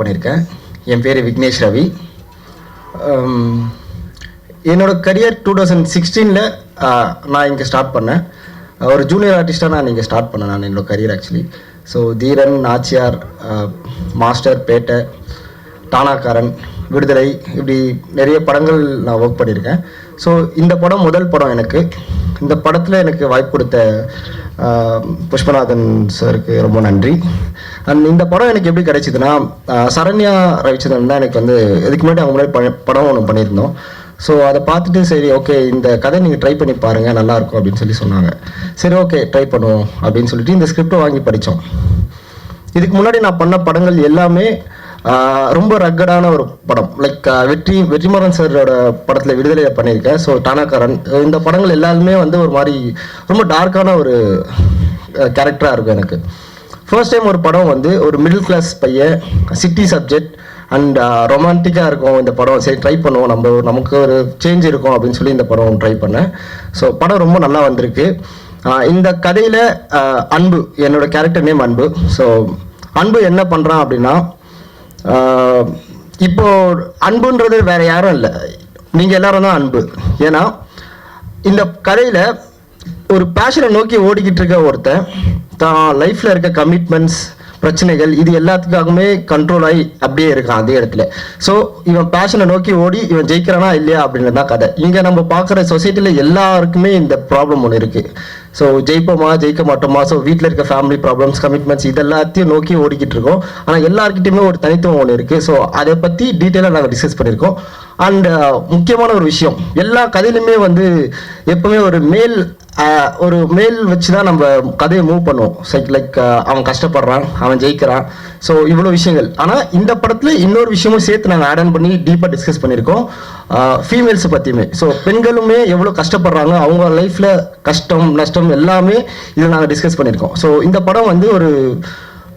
பண்ணியிருக்கேன். என் பேர் விக்னேஷ் ரவி. என்னோடய கரியர் 2016 நான் இங்கே ஸ்டார்ட் பண்ணேன். ஒரு ஜூனியர் ஆர்டிஸ்ட்டாக நான் இங்கே ஸ்டார்ட் பண்ணேன் என்னோடய கரியர் ஆக்சுவலி. ஸோ தீரன், நாச்சியார், மாஸ்டர், பேட்டை, தானாக்காரன், விடுதலை, இப்படி நிறைய படங்கள் நான் ஒர்க் பண்ணியிருக்கேன். ஸோ இந்த படம் முதல் படம் எனக்கு. இந்த படத்தில் எனக்கு வாய்ப்பு கொடுத்த புஷ்பநாதன் சாருக்கு ரொம்ப நன்றி. அண்ட் இந்த படம் எனக்கு எப்படி கிடைச்சிதுன்னா, சரண்யா ரவிச்சந்திரன் தான் எனக்கு இதுக்கு முன்னாடி அவங்க முன்னாடி படம் ஒன்று பண்ணியிருந்தோம். ஸோ அதை பார்த்துட்டு சரி ஓகே இந்த கதை நீங்கள் ட்ரை பண்ணி பாருங்கள் நல்லாயிருக்கும் அப்படின்னு சொன்னாங்க. சரி ஓகே ட்ரை பண்ணுவோம் அப்படின்னு சொல்லிட்டு இந்த ஸ்கிரிப்டை வாங்கி படித்தோம். இதுக்கு முன்னாடி நான் பண்ண படங்கள் எல்லாமே ரொம்ப ரக்கடான ஒரு படம். லைக் வெற்றிமாறன் சாரோட படத்தில் விடுதலையை பண்ணியிருக்கேன். ஸோ தானாக்காரன், இந்த படங்கள் எல்லாருமே ஒரு மாதிரி ரொம்ப டார்க்கான ஒரு கேரக்டராக இருக்கும் எனக்கு. ஃபர்ஸ்ட் டைம் ஒரு படம் ஒரு மிடில் கிளாஸ் பையன், சிட்டி சப்ஜெக்ட் அண்ட் ரொமான்டிக்காக இருக்கும் இந்த படம். சரி ட்ரை பண்ணுவோம், நமக்கு ஒரு சேஞ்ச் இருக்கும் அப்படின்னு சொல்லி இந்த படம் ட்ரை பண்ணேன். ஸோ படம் ரொம்ப நல்லா வந்திருக்கு. இந்த கதையில் அன்பு, என்னோட கேரக்டர் நேம் அன்பு. ஸோ அன்பு என்ன பண்ணுறான் அப்படின்னா, இப்போ அன்புன்றது வேற யாரும் இல்லை, நீங்கள் எல்லாரும் தான் அன்பு. ஏன்னா இந்த கதையில் ஒரு பேஷனை நோக்கி ஓடிக்கிட்டு இருக்க ஒருத்தன் தான் லைஃப்பில் இருக்க கமிட்மெண்ட்ஸ், பிரச்சனைகள், இது எல்லாத்துக்காகவுமே கண்ட்ரோல் ஆகி அப்படியே இருக்கான் அதே இடத்துல. ஸோ இவன் பேஷனை நோக்கி ஓடி இவன் ஜெயிக்கிறானா இல்லையா அப்படின்றது தான் கதை. இங்கே நம்ம பார்க்குற சொசைட்டியில் எல்லாருக்குமே இந்த ப்ராப்ளம் ஒன்று இருக்குது. ஸோ ஜெயிப்போமா ஜெயிக்க மாட்டோமா, ஸோ வீட்டில் இருக்க ஃபேமிலி ப்ராப்ளம்ஸ், கமிட்மெண்ட்ஸ், இது எல்லாத்தையும் நோக்கி ஓடிக்கிட்டு இருக்கோம். ஆனால் எல்லாருக்கிட்டையுமே ஒரு தனித்துவம் ஒன்று இருக்குது. ஸோ அதை பற்றி டீட்டெயிலாக நாங்கள் டிஸ்கஸ் பண்ணியிருக்கோம். அண்ட் முக்கியமான ஒரு விஷயம், எல்லா கதையிலுமே எப்பவுமே ஒரு மேல் வச்சு தான் நம்ம கதையை மூவ் பண்ணுவோம். லைக் அவன் கஷ்டப்படுறான், அவன் ஜெயிக்கிறான், ஸோ இவ்வளோ விஷயங்கள். ஆனால் இந்த படத்தில் இன்னொரு விஷயமும் சேர்த்து நாங்கள் ஆட் ஆன் பண்ணி டீப்பாக டிஸ்கஸ் பண்ணியிருக்கோம், ஃபீமேல்ஸை பற்றியுமே. ஸோ பெண்களுமே எவ்வளோ கஷ்டப்படுறாங்க, அவங்க லைஃப்பில் கஷ்டம் நஷ்டம் எல்லாமே இதில் நாங்கள் டிஸ்கஸ் பண்ணியிருக்கோம். ஸோ இந்த படம் ஒரு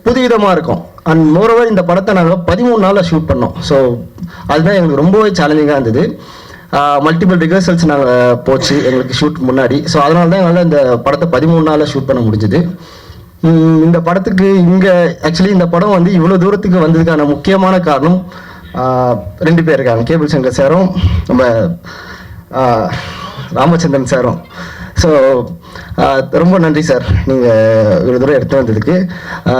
புதுவிதமாக இருக்கும். அண்ட் மோரோவர் இந்த படத்தை நாங்கள் 13 நாளில் ஷூட் பண்ணோம். ஸோ அதுதான் எங்களுக்கு ரொம்பவே சேலஞ்சிங்காக இருந்தது. மல்டிபிள் ரிஹர்சல்ஸ் நாங்கள் போச்சு எங்களுக்கு ஷூட் முன்னாடி. ஸோ அதனால தான் எங்களால் இந்த படத்தை 13 நாளில் ஷூட் பண்ண முடிஞ்சுது. இந்த படத்துக்கு இங்கே ஆக்சுவலி இந்த படம் இவ்வளோ தூரத்துக்கு வந்ததுக்கான முக்கியமான காரணம் 2 பேர் இருக்காங்க, கேபிள் சங்கர் சாரும் நம்ம ராமச்சந்திரன் சாரும். ஸோ ரொம்ப நன்றி சார், நீங்கள் இவ்வளோ தூரம் எடுத்து வந்ததுக்கு.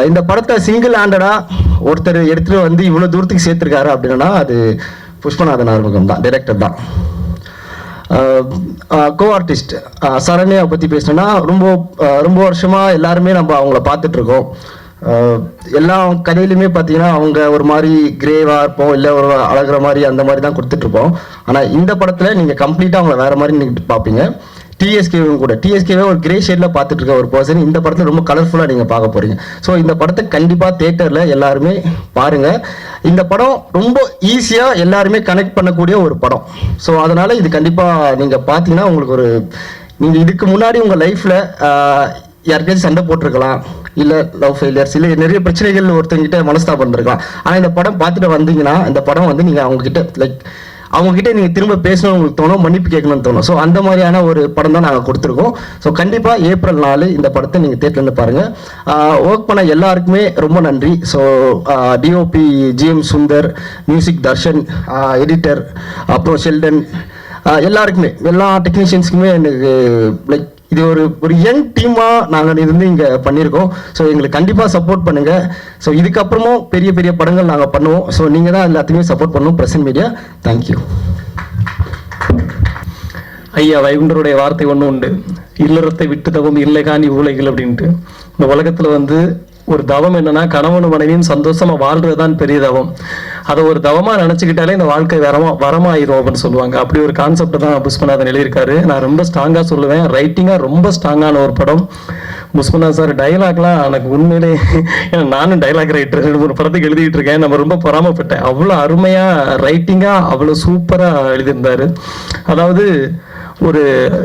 இந்த படத்தை சிங்கிள் ஹேண்டடாக ஒருத்தர் எடுத்துகிட்டு இவ்வளோ தூரத்துக்கு சேர்த்துருக்காரு அப்படின்னா அது புஷ்பநாதன் ஆறுமுகம் தான், டைரக்டர் தான். கோ ஆர்டிஸ்ட் சரண்யாவை பற்றி பேசணுன்னா ரொம்ப வருஷமாக எல்லாருமே நம்ம அவங்கள பார்த்துட்ருக்கோம். எல்லா கதையிலுமே பார்த்தீங்கன்னா அவங்க ஒரு மாதிரி கிரேவாக இருப்போம், இல்லை ஒரு அழகிற மாதிரி அந்த மாதிரி தான் கொடுத்துட்ருப்போம். ஆனால் இந்த படத்தில் நீங்கள் கம்ப்ளீட்டாக அவங்கள வேறு மாதிரி நீங்கள் பார்ப்பீங்க. டிஎஸ்கேவும் கூட, டிஎஸ்கேவே ஒரு கிரே ஷேடில் பார்த்துட்டு இருக்க ஒரு பர்சன் இந்த படத்தில் ரொம்ப கலர்ஃபுல்லாக நீங்கள் பார்க்க போகிறீங்க. ஸோ இந்த படத்தை கண்டிப்பாக தேட்டரில் எல்லாருமே பாருங்கள். இந்த படம் ரொம்ப ஈஸியாக எல்லாருமே கனெக்ட் பண்ணக்கூடிய ஒரு படம். ஸோ அதனால் இது கண்டிப்பாக நீங்கள் பார்த்தீங்கன்னா உங்களுக்கு நீங்கள் இதுக்கு முன்னாடி உங்கள் லைஃப்பில் யாருக்காச்சும் சண்டை போட்டிருக்கலாம், இல்லை லவ் ஃபெயிலியர்ஸ், இல்லை நிறைய பிரச்சனைகள் ஒருத்தங்கிட்ட மனஸ்தாபம் இருக்கலாம். ஆனால் இந்த படம் பார்த்துட்டு வந்தீங்கன்னா இந்த படம் நீங்கள் அவங்கக்கிட்ட அவங்ககிட்ட நீங்கள் திரும்ப பேசணும்னு உங்களுக்கு தோணும், மன்னிப்பு கேட்கணும்னு தோணும். ஸோ அந்த மாதிரியான ஒரு படம் தான் நாங்கள் கொடுத்துருக்கோம். ஸோ கண்டிப்பாக ஏப்ரல் 4 இந்த படத்தை நீங்கள் தேட்டர்லேருந்து பாருங்கள். ஒர்க் பண்ண எல்லாருக்குமே ரொம்ப நன்றி. So DOP GM Sundar, music Darshan, editor, அப்புறம் ஷெல்டன், எல்லாருக்குமே, எல்லா டெக்னீஷியன்ஸுக்குமே எனக்கு இது ஒரு யங் டீமாக நாங்கள் இங்கே பண்ணியிருக்கோம். ஸோ எங்களுக்கு கண்டிப்பாக சப்போர்ட் பண்ணுங்கள். ஸோ இதுக்கப்புறமும் பெரிய பெரிய படங்கள் நாங்கள் பண்ணுவோம். ஸோ நீங்கள் தான் எல்லாத்தையுமே சப்போர்ட் பண்ணணும், பிரசன்ட் மீடியா. தேங்க்யூ. ஐயா வைகுண்டருடைய வார்த்தை ஒன்று உண்டு, இல்லறத்தை விட்டு தவம் இல்லை காணி ஊழைகள் அப்படின்ட்டு. இந்த உலகத்தில் ஒரு தவம் என்னன்னா, கணவனும் மனைவியும் சந்தோஷமா வாழ்றதுதான் பெரிய தவம். அதை ஒரு தவமா நினைச்சுக்கிட்டாலே இந்த வாழ்க்கை வரமாயிரும் அப்படின்னு சொல்லுவாங்க. அப்படி ஒரு கான்செப்ட் தான் புஷ்பநாதன் எழுதியிருக்காரு. நான் ரொம்ப ஸ்ட்ராங்கா சொல்லுவேன், ரைட்டிங்கா ரொம்ப ஸ்ட்ராங்கான ஒரு படம். புஷ்பநாத் சார் டைலாக்லாம் எனக்கு உண்மையிலே, நானும் டைலாக் ரைட்டர், 2-3 படத்துக்கு எழுதிட்டு இருக்கேன். நம்ம ரொம்ப பொறாமப்பட்டேன், அவ்வளோ அருமையா ரைட்டிங்கா அவ்வளோ சூப்பரா எழுதியிருந்தாரு. அதாவது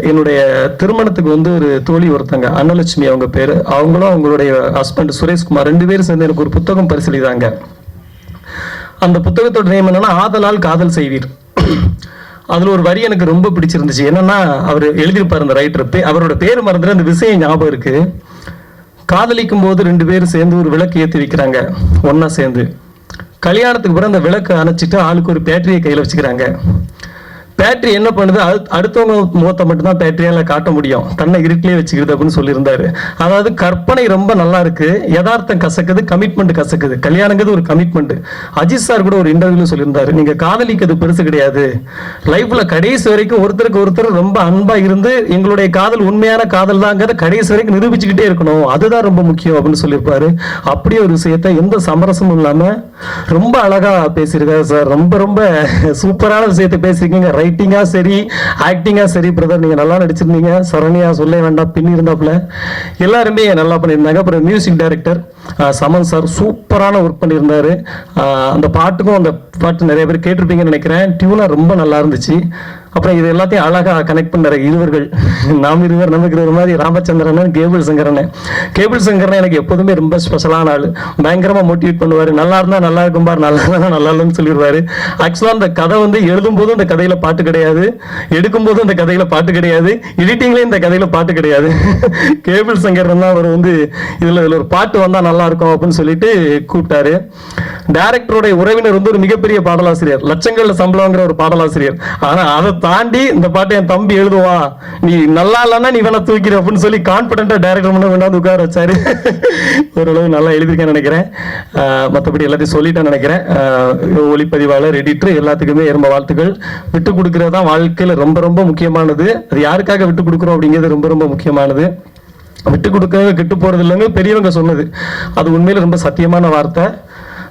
என்னுடைய திருமணத்துக்கு ஒரு தோழி ஒருத்தங்க, அன்னலட்சுமி அவங்க பேரு, அவங்களும் அவங்களுடைய ஹஸ்பண்ட் சுரேஷ்குமார் 2 பேரும் சேர்ந்து எனக்கு ஒரு புத்தகம் பரிசீலித்தாங்க. அந்த புத்தகத்தோட நேம் என்னன்னா, ஆதலால் காதல் செய்வீர். அதுல ஒரு வரி எனக்கு ரொம்ப பிடிச்சிருந்துச்சு. என்னன்னா, அவர் எழுதியிருப்பார் அந்த ரைட்டர், அவரோட பேர் மறந்துட்டு அந்த விஷயம் ஞாபகம் இருக்கு. காதலிக்கும் போது 2 பேரும் சேர்ந்து ஒரு விளக்கு ஏற்றி வைக்கிறாங்க ஒன்னா சேர்ந்து. கல்யாணத்துக்கு பிறகு அந்த விளக்கு அணைச்சிட்டு ஆளுக்கு ஒரு பேட்டரியை கையில் வச்சுக்கிறாங்க. பேட்டரி என்ன பண்ணுது, அடுத்தவங்க முகத்தை மட்டும்தான் பேட்டரியால காட்ட முடியும், தன்னை இருட்டிலே வச்சுக்கிறது அப்படின்னு சொல்லியிருந்தாரு. அதாவது கற்பனை ரொம்ப நல்லா இருக்கு, யதார்த்தம் கசக்குது, கமிட்மெண்ட் கசக்குது. கல்யாணங்கிறது ஒரு கமிட்மெண்ட். அஜித் சார் கூட ஒரு இன்டர்வியூல சொல்லியிருந்தாரு, நீங்க காதலிக்கிறது பெருசு கிடையாது, லைஃப்ல கடைசி வரைக்கும் ஒருத்தருக்கு ஒருத்தர் ரொம்ப அன்பா இருந்து எங்களுடைய காதல் உண்மையான காதல் தாங்கிறத கடைசி வரைக்கும் நிரூபிச்சுக்கிட்டே இருக்கணும், அதுதான் ரொம்ப முக்கியம் அப்படின்னு சொல்லியிருப்பாரு. அப்படியே ஒரு விஷயத்த எந்த சமரசமும் இல்லாம ரொம்ப அழகா பேசியிருக்காரு சார். ரொம்ப ரொம்ப சூப்பரான விஷயத்தை பேசியிருக்கீங்க. ரைட்டிங்கா சரி, ஆக்டிங்கா சரி பிரதர், நீங்க நல்லா நடிச்சிருந்தீங்க. சரண்யா சொல்ல வேண்டாம், பின்னி இருந்தாப்புல எல்லாருமே நல்லா பண்ணியிருந்தாங்க. அப்புறம் மியூசிக் டைரக்டர் சமன் சார் சூப்பரான ஒர்க் பண்ணியிருந்தாரு. அந்த பாட்டுக்கும், அந்த பாட்டு நிறைய பேர் கேட்டிருப்பீங்கன்னு நினைக்கிறேன், டியூனா ரொம்ப நல்லா இருந்துச்சு. அப்புறம் இது எல்லாத்தையும் அழகா கனெக்ட் பண்ற இருவர்கள், நாம் இருவர் நமக்கு ஒரு மாதிரி, ராமச்சந்திரன் கேபிள் சங்கரன். கேபிள் சங்கரன் எனக்கு எப்போதுமே ரொம்ப ஸ்பெஷலான ஆள். பயங்கரமா மோட்டிவேட் பண்ணுவாரு, நல்லா இருந்தா நல்லா இருக்கும் பார், நல்லா இருந்தா நல்லா இல்லைன்னு சொல்லிடுவாரு. ஆக்சுவலா அந்த கதை வந்து எழுதும் போதும் இந்த கதையில பாட்டு கிடையாது, எடுக்கும் போதும் இந்த கதையில பாட்டு கிடையாது, எடிட்டிங்லயும் இந்த கதையில பாட்டு கிடையாது. கேபிள் சங்கரன் தான் அவர் வந்து இதுல ஒரு பாட்டு வந்தா நல்லா இருக்கும் அப்படின்னு சொல்லிட்டு கூப்பிட்டாரு. டைரக்டருடைய உறவினர் வந்து ஒரு மிகப்பெரிய பாடலாசிரியர், லட்சங்கள்ல சம்பளங்கிற ஒரு பாடலாசிரியர். ஆனா அதை தாண்டி இந்த பாட்டை என் தம்பி எழுதுவா, நீ நல்லா இல்லைன்னா நீ வேணா தூக்கிடு அப்படின்னு சொல்லி கான்பிடண்டா டைரக்டர் முன்ன கொண்டாந்து உட்கார வச்சாரு. ஓரளவு நல்லா எழுதிருக்கேன்னு நினைக்கிறேன். மற்றபடி எல்லாத்தையும் சொல்லிட்டேன்னு நினைக்கிறேன். ஒளிப்பதிவாளர், எடிட்டர் எல்லாத்துக்குமே ரொம்ப வாழ்த்துக்கள். விட்டு கொடுக்கறது தான் வாழ்க்கையில ரொம்ப ரொம்ப முக்கியமானது. அது யாருக்காக விட்டு கொடுக்குறோம் அப்படிங்கிறது ரொம்ப ரொம்ப முக்கியமானது. விட்டு கொடுக்க கெட்டு போறது இல்லைங்க பெரியவங்க சொன்னது, அது உண்மையில ரொம்ப சத்தியமான வார்த்தை.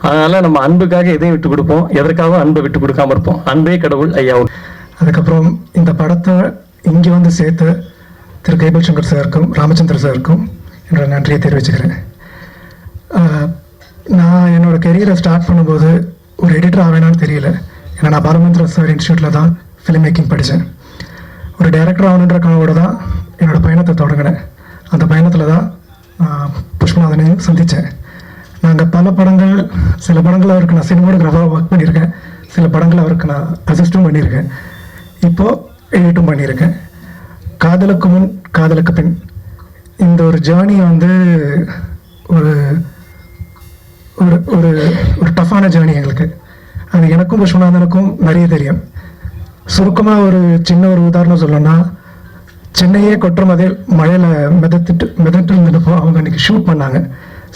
அதனால நம்ம அன்புக்காக எதையும் விட்டு கொடுப்போம், எதற்காகவும் அன்பை விட்டு கொடுக்காம இருப்போம். அன்பே கடவுள் ஐயா. அதுக்கப்புறம் இந்த படத்தை இங்கே வந்து சேர்த்து திரு கேபிள் சங்கர் சாருக்கும் ராமச்சந்திர சாருக்கும் என்னோட நன்றியை தெரிவிச்சுக்கிறேன். நான் என்னோட கெரியரை ஸ்டார்ட் பண்ணும்போது ஒரு எடிட்டர் ஆவேனான்னு தெரியல. ஏன்னா நான் பாலமந்திர சார் இன்ஸ்டியூட்டில் தான் ஃபிலிம் மேக்கிங் படித்தேன். ஒரு டைரக்டர் ஆகணுன்ற கனவோடு தான் என்னோடய பயணத்தை தொடங்கினேன். அந்த பயணத்தில் தான் புஷ்பநாதனையும் சந்தித்தேன். நாங்கள் பல படங்கள், சில படங்கள் அவருக்கு நான் சினிமோகிராஃபராக ஒர்க் பண்ணியிருக்கேன், சில படங்கள் அவருக்கு நான் அசிஸ்டும் பண்ணியிருக்கேன், இப்போது எடிட்டும் பண்ணியிருக்கேன். காதலுக்கு முன் காதலுக்கு பின் இந்த ஒரு ஜேர்னி வந்து ஒரு ஒரு ஒரு ஒரு டஃப்பான ஜேர்னி எங்களுக்கு. அது எனக்கும் புஷ்பநாதனுக்கும் நிறைய தெரியும். சுருக்கமாக ஒரு சின்ன ஒரு உதாரணம் சொல்லணும்னா, சென்னையே கொற்ற மதில் மழையில் மிதட்டு இருந்தப்போ அவங்க அன்றைக்கி ஷூட் பண்ணாங்க.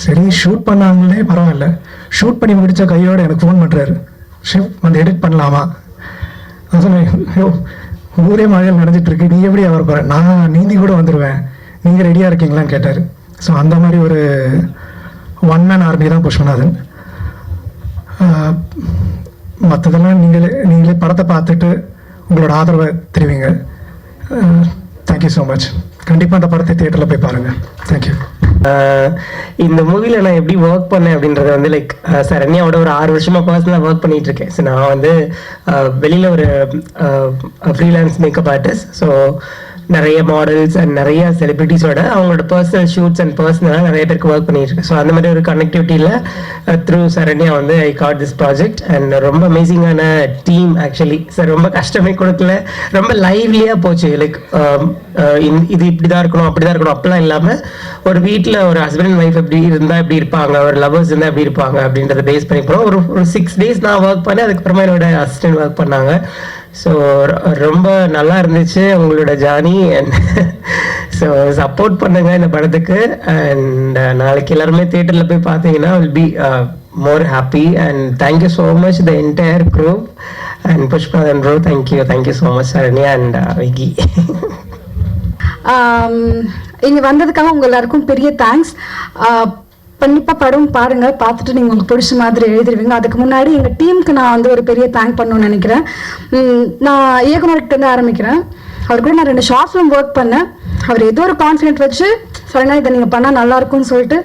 சரி, ஷூட் பண்ணாங்களே பரவாயில்ல, ஷூட் பண்ணி முடித்த கையோடு எனக்கு ஃபோன் பண்ணுறாரு, ஷூட் வந்து எடிட் பண்ணலாமா? நான் சொன்னேன், ஐயோ ஊரே மழையில் நினைஞ்சிட்ருக்கு, நீ எப்படி வர போகிற? நான் நீந்தி கூட வந்துடுவேன், நீங்கள் ரெடியாக இருக்கீங்களான்னு கேட்டார். ஸோ அந்த மாதிரி ஒரு ஒன் மேன் ஆர்மி தான் புஷ்பநாதன். மற்றதெல்லாம் நீங்களே படத்தை பார்த்துட்டு உங்களோட ஆதரவை தெரிவிங்க. Thank you so much. கண்டிப்பாக அந்த படத்தை தியேட்டரில் போய் பாருங்கள். தேங்க்யூ. இந்த மூவியில் நான் எப்படி ஒர்க் பண்ணேன் அப்படின்றத வந்து லைக் சரண்யாவோட ஒரு 6 வருஷமாக பர்சனலாக ஒர்க் பண்ணிகிட்டு இருக்கேன். ஸோ நான் வந்து வெளியில் ஒரு ஃப்ரீலான்ஸ் மேக்கப் ஆர்டிஸ்ட். ஸோ நிறைய மாடல்ஸ் அண்ட் நிறைய செலிபிரிட்டிஸோட அவங்களோட பர்சனல் ஷூட்ஸ் அண்ட் பர்சனலாக நிறைய பேருக்கு ஒர்க் பண்ணிட்டு இருக்கேன். ஸோ அந்த மாதிரி ஒரு கனெக்டிவிட்டியில் த்ரூ சரண்யா வந்து I got this project. And ரொம்ப அமேசிங்கான டீம் ஆக்சுவலி. சார் ரொம்ப கஷ்டமே கொடுக்கல, ரொம்ப லைவ்லியாக போச்சு. லைக் இது இப்படி தான் இருக்கணும், அப்படி தான் இருக்கணும், அப்படிலாம் இல்லாமல் ஒரு வீட்டில் ஒரு ஹஸ்பண்ட் அண்ட் ஒய்ஃப் எப்படி இருந்தால் எப்படி இருப்பாங்க, ஒரு லவர்ஸ் இருந்தால் எப்படி இருப்பாங்க அப்படின்றத பேஸ் பண்ணி போகிறோம். ஒரு 6 days நான் ஒர்க் பண்ணேன், அதுக்கப்புறமா என்னோட அசிஸ்டன்ட் ஒர்க் பண்ணாங்க. ஸோ ரொம்ப நல்லா இருந்துச்சு உங்களோட ஜார்னி. அண்ட் ஸோ சப்போர்ட் பண்ணுங்க இந்த படத்துக்கு. அண்ட் நாளைக்கு எல்லாருமே தியேட்டரில் போய் பார்த்தீங்கன்னா will be more happy. And thank you so much the entire crew and Pushpanathan bro, thank you so much Saranya and Vicky. இங்கே வந்ததுக்காக உங்கள் எல்லாருக்கும் பெரிய தேங்க்ஸ். கண்டிப்பாக படம் பாருங்கள், பார்த்துட்டு நீங்கள் உங்களுக்கு பிடிச்ச மாதிரி எழுதிடுவீங்க. அதுக்கு முன்னாடி எங்கள் டீமுக்கு நான் வந்து ஒரு பெரிய தேங்க் பண்ணணும்னு நினைக்கிறேன். நான் இயக்குனர்கிட்ட ஆரம்பிக்கிறேன். அவர் கூட நான் 2 ஷார்ட் ஃபிலிம் ஒர்க் பண்ணேன். அவர் ஏதோ ஒரு கான்ஃபிடென்ட் வச்சு சடனா இதை நீங்கள் பண்ணால் நல்லாயிருக்கும்னு சொல்லிட்டு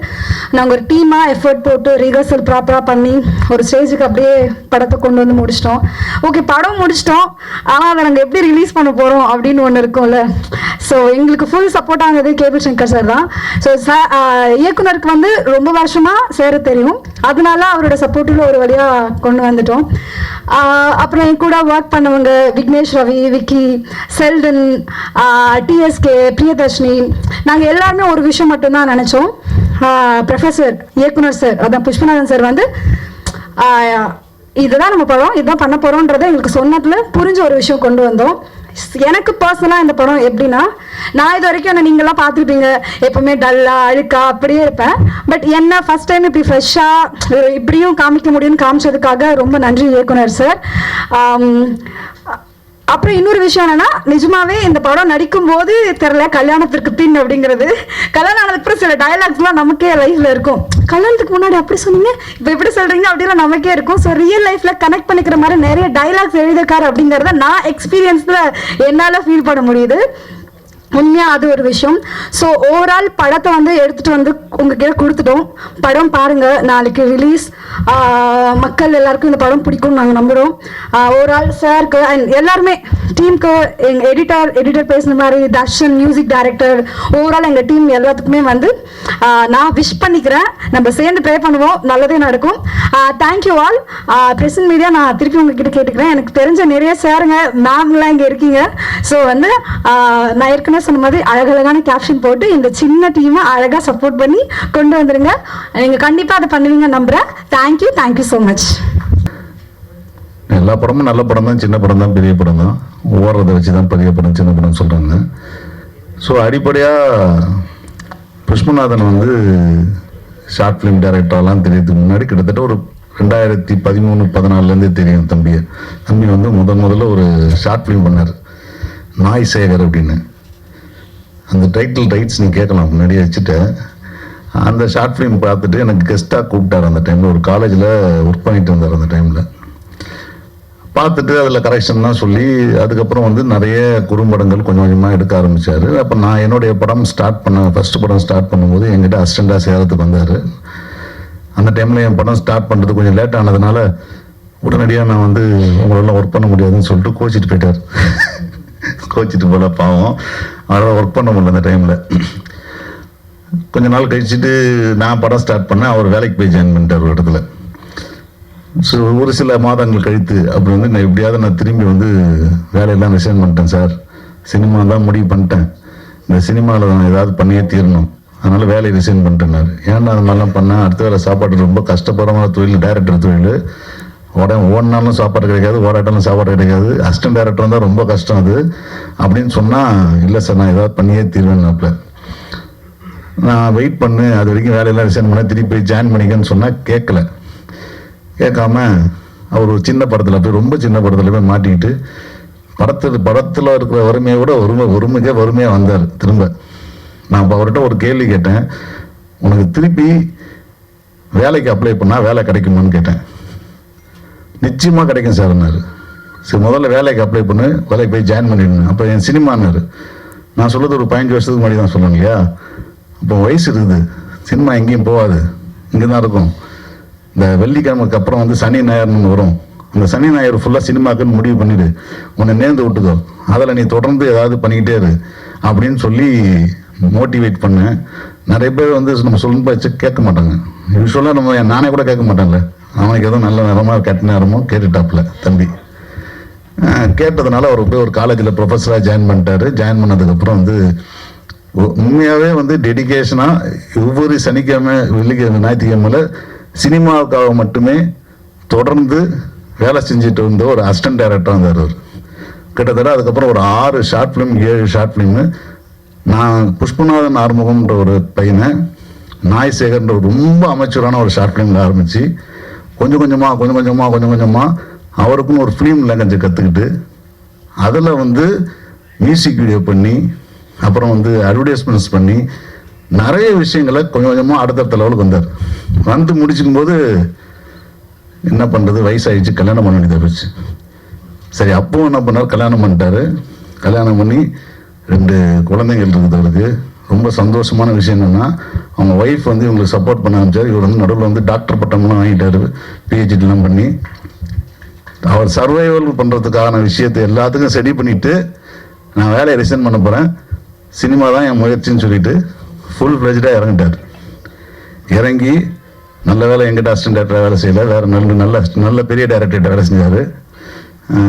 நாங்கள் ஒரு டீமாக எஃபர்ட் போட்டு ரிஹர்சல் ப்ராப்பராக பண்ணி ஒரு ஸ்டேஜுக்கு அப்படியே படத்தை கொண்டு வந்து முடிச்சிட்டோம். ஓகே, படம் முடிச்சிட்டோம், ஆனால் அதை நாங்கள் எப்படி ரிலீஸ் பண்ண போகிறோம் அப்படின்னு ஒன்று இருக்கும்ல. ஸோ எங்களுக்கு ஃபுல் சப்போர்ட் ஆனது கேபிள் சங்கர் சார் தான். ஸோ இயக்குனருக்கு வந்து ரொம்ப வருஷமாக சேர தெரியும், அதனால அவரோட சப்போர்ட்டில் ஒரு வழியாக கொண்டு வந்துட்டோம். அப்புறம் என் கூட ஒர்க் பண்ணவங்க விக்னேஷ் ரவி, விக்கி, செல்டன், டிஎஸ்கே, பிரியதர்ஷினி, நாங்கள் எல்லாருமே ஒரு விஷயம் மட்டும்தான் நினச்சோம். ப்ரொஃபஸர் இயக்குனர் சார், அதான் புஷ்பநாதன் சார் வந்து இதுதான் நம்ம படம், இதுதான் பண்ண போகிறோன்றதை எங்களுக்கு சொன்னதுல புரிஞ்ச ஒரு விஷயம் கொண்டு வந்தோம். எனக்கு பர்சனலாக இந்த படம் எப்படின்னா, நான் இது வரைக்கும் என்ன நீங்களாம் பார்த்துருப்பீங்க, எப்பவுமே டல்லா அழுக்கா அப்படியே இருப்பேன். பட் என்ன ஃபர்ஸ்ட் டைம் இப்படி ஃப்ரெஷ்ஷாக இப்படியும் காமிக்க முடியும்னு காமிச்சதுக்காக ரொம்ப நன்றி இயக்குனர் சார். அப்புறம் இன்னொரு விஷயம் என்னன்னா, நிஜமாவே இந்த படம் நடிக்கும் போது தெரியல கல்யாணத்திற்கு பின் அப்படிங்கிறது, கல்யாணம் ஆனதுக்கு அப்புறம் சில டயலாக்ஸ்லாம் நமக்கே லைஃப்ல இருக்கும். கல்யாணத்துக்கு முன்னாடி அப்படி சொன்னீங்க, இப்போ எப்படி சொல்றீங்க அப்படின்னா நமக்கே இருக்கும். ஸோ ரியல் லைஃப்ல கனெக்ட் பண்ணிக்கிற மாதிரி நிறைய டைலாக்ஸ் எழுதியிருக்காரு அப்படிங்கிறத நான் எக்ஸ்பீரியன்ஸ்ல என்னால் ஃபீல் பண்ண முடியுது. உண்மையாக அது ஒரு விஷயம். ஸோ ஓவரால் படத்தை வந்து எடுத்துகிட்டு வந்து உங்ககிட்ட கொடுத்துட்டோம். படம் பாருங்கள், நாளைக்கு ரிலீஸ். மக்கள் எல்லாருக்கும் இந்த படம் பிடிக்கும்னு நாங்கள் நம்புகிறோம். ஓவரால் சாருக்கு அண்ட் எல்லாருமே டீமுக்கு, எங்கள் எடிட்டர் பேசுன மாதிரி தர்ஷன், மியூசிக் டைரக்டர், ஓவரால் எங்கள் டீம் எல்லாத்துக்குமே வந்து நான் விஷ் பண்ணிக்கிறேன். நம்ம சேர்ந்து ப்ரே பண்ணுவோம், நல்லதே நடக்கும். Thank you all. பிரசன்ட் மீடியா நான் திருப்பி உங்ககிட்ட கேட்டுக்கிறேன். எனக்கு தெரிஞ்ச நிறைய சாருங்க மேம்லாம் இங்கே இருக்கீங்க. ஸோ வந்து நான் ஏற்கனவே சொன்ன மாதிரி அழகழகான கேப்ஷன் போட்டு இந்த சின்ன டீமை அழகாக சப்போர்ட் பண்ணி கொண்டு வந்துடுங்க. நீங்கள் கண்டிப்பாக அதை பண்ணுவீங்க நம்புகிறேன். Thank you so much. எல்லா படமும் நல்ல படம் தான், சின்ன படம் தான், பெரிய படம் தான். ஓடுறதை வச்சு தான் பெரிய படம் சின்ன படம் சொல்கிறாங்க. ஸோ அடிப்படையாக புஷ்பநாதன் வந்து ஷார்ட் ஃபிலிம் டைரக்டர்லாம் தெரியறதுக்கு முன்னாடி கிட்டத்தட்ட ஒரு 2013-14 தெரியும் தம்பி வந்து முதல்ல ஒரு ஷார்ட் ஃபிலிம் பண்ணார், நாய் சேகர் அப்படின்னு. அந்த டைட்டில் ரைட்ஸ் நீ கேட்கலாம், முன்னாடியே வச்சுட்டேன். அந்த ஷார்ட் ஃபிலிம் பார்த்துட்டு எனக்கு கெஸ்ட்டாக கூப்பிட்டார். அந்த டைமில் ஒரு காலேஜில் ஒர்க் பண்ணிட்டு இருந்தார். அந்த டைமில் பார்த்துட்டு அதில் கரெக்ஷன்லாம் சொல்லி அதுக்கப்புறம் வந்து நிறைய குறும்படங்கள் கொஞ்சம் கொஞ்சமாக எடுக்க ஆரம்பித்தார். அப்போ நான் என்னுடைய படம் ஃபஸ்ட்டு படம் ஸ்டார்ட் பண்ணும்போது என்கிட்ட அசிஸ்டண்ட்டாக சேரத்துக்கு வந்தார். அந்த டைமில் என் படம் ஸ்டார்ட் பண்ணுறது கொஞ்சம் லேட் ஆனதுனால உடனடியாக நான் வந்து உங்களெல்லாம் ஒர்க் பண்ண முடியாதுன்னு சொல்லிட்டு கோச்சிட்டு போயிட்டார். கோச்சிட்டு போல பாவம், அவரால் ஒர்க் பண்ண முடியல அந்த டைமில். கொஞ்ச நாள் கழிச்சுட்டு நான் படம் ஸ்டார்ட் பண்ணேன். அவர் வேலைக்கு போய் ஜாயின் பண்ணிட்டார் ஒரு இடத்துல. ஸோ ஒரு சில மாதங்கள் கழித்து அப்படி வந்து நான் எப்படியாவது நான் திரும்பி வந்து வேலையெல்லாம் ரிசைன் பண்ணிட்டேன் சார், சினிமா தான் முடிவு பண்ணிட்டேன், இந்த சினிமாவில் நான் ஏதாவது பண்ணியே தீரணும், அதனால் வேலையை ரிசைன் பண்ணிட்டேன்னாரு. ஏன்னா அது மாதிரிலாம் பண்ணேன். அடுத்த வேலை சாப்பாடு ரொம்ப கஷ்டப்படுறமான தொழில், டைரக்டர் தொழில். ஓடினாலும் சாப்பாடு கிடைக்காது, ஓடாட்டாலும் சாப்பாடு கிடைக்காது. அசிஸ்டன்ட் டைரக்டர் வந்தால் ரொம்ப கஷ்டம் அது அப்படின்னு சொன்னால், இல்லை சார் நான் ஏதாவது பண்ணியே தீர்வேன்னாப்ல. நான் வெயிட் பண்ணு, அது வரைக்கும் வேலையெல்லாம் ரிசைன் பண்ண, திருப்பி போய் ஜாயின் பண்ணிக்கன்னு சொன்னால் கேட்காம அவர் ஒரு சின்ன படத்தில் போய், ரொம்ப சின்ன படத்தில் போய் மாட்டிக்கிட்டு படத்தில் இருக்கிற வறுமையை விட வறுமையாக வந்தார் திரும்ப. நான் இப்போ அவர்கிட்ட ஒரு கேள்வி கேட்டேன், உனக்கு திருப்பி வேலைக்கு அப்ளை பண்ணால் வேலை கிடைக்குமான்னு கேட்டேன். நிச்சயமாக கிடைக்கும் சார்னாரு. சரி முதல்ல வேலைக்கு அப்ளை பண்ணு, வேலைக்கு போய் ஜாயின் பண்ணிடணும். அப்போ என் சினிமானாரு. நான் சொல்கிறது ஒரு 15 வருஷத்துக்கு முன்னாடி தான் சொல்லணும் இல்லையா. அப்போ வயசு இருக்குது, சினிமா எங்கேயும் போகாது, இங்கே தான் இருக்கும். இந்த வெள்ளிக்கிழமைக்கு அப்புறம் வந்து சனி ஞாயிறுன்னு வரும். அந்த சனி ஞாயிறு ஃபுல்லாக சினிமாக்குன்னு முடிவு பண்ணிவிடு, உன்னை நேர்ந்து விட்டுக்கோ, அதில் நீ தொடர்ந்து ஏதாவது பண்ணிக்கிட்டே இரு அப்படின்னு சொல்லி மோட்டிவேட் பண்ணேன். நிறைய பேர் வந்து நம்ம சொல்லணும் வச்சு கேட்க மாட்டாங்க. யூஸ்வலாக நானே கூட கேட்க மாட்டேன்ல. அவனுக்கு எதுவும் நல்ல நேரமாக கெட்ட நேரமோ கேட்டுட்டாப்புல தம்பி. கேட்டதுனால அவர் போய் ஒரு காலேஜில் ப்ரொஃபஸராக ஜாயின் பண்ணிட்டாரு. ஜாயின் பண்ணதுக்கப்புறம் வந்து உண்மையாகவே வந்து டெடிக்கேஷனாக ஒவ்வொரு சனிக்கிழமை, வெள்ளிக்கிழமை, ஞாயிற்றுக்கிழமையில் சினிமாவுக்காக மட்டுமே தொடர்ந்து வேலை செஞ்சுட்டு இருந்த ஒரு அசிஸ்டன்ட் டைரக்டராக இருந்தார் அவர். கிட்டத்தட்ட அதுக்கப்புறம் ஒரு 6 ஷார்ட் ஃபிலிம், 7 ஷார்ட் ஃபிலிமு. நான் புஷ்பநாதன் ஆறுமுகம்ன்ற ஒரு பையனை, நாய் சேகர்ன்ற ரொம்ப அமைச்சரான ஒரு ஷார்ட் ஃபிலிமில் ஆரம்பித்து கொஞ்சம் கொஞ்சமாக அவருக்குன்னு ஒரு ஃபிலிம் லாங்குவேஜை கற்றுக்கிட்டு அதில் வந்து மியூசிக் வீடியோ பண்ணி அப்புறம் வந்து அட்வர்டைஸ்மெண்ட்ஸ் பண்ணி நிறைய விஷயங்களை கொஞ்சம் கொஞ்சமாக அடுத்தடுத்த லெவலுக்கு வந்தார். வந்து முடிச்சுக்கும் போது என்ன பண்ணுறது, வயசாகிடுச்சு, கல்யாணம் பண்ண வேண்டியதாக போச்சு. சரி அப்பவும் என்ன பண்ணார், கல்யாணம் பண்ணிட்டாரு. கல்யாணம் பண்ணி 2 குழந்தைகள் இருக்குது அவருக்கு. ரொம்ப சந்தோஷமான விஷயம் என்னென்னா, அவங்க ஒய்ஃப் வந்து இவங்களுக்கு சப்போர்ட் பண்ண ஆரம்பிச்சார். இவர் வந்து நடுவில் வந்து டாக்டர் பட்டம்லாம் வாங்கிட்டார், பிஹெச்டிலாம் பண்ணி. அவர் சர்வைவல் பண்ணுறதுக்கான விஷயத்தை எல்லாத்துக்கும் ரெடி பண்ணிவிட்டு நான் வேலையை ரிசைன் பண்ண போகிறேன், சினிமா தான் என் முயற்சின்னு சொல்லிட்டு ஃபுல் ஃப்ளெஜ்டாக இறங்கிட்டார். இறங்கி நல்ல வேலை எங்கிட்ட அசிஸ்டன்ட் டேரக்டராக வேலை செய்யலை, வேறு நல்ல பெரிய டேரக்டர்கிட்ட வேலை செஞ்சார்.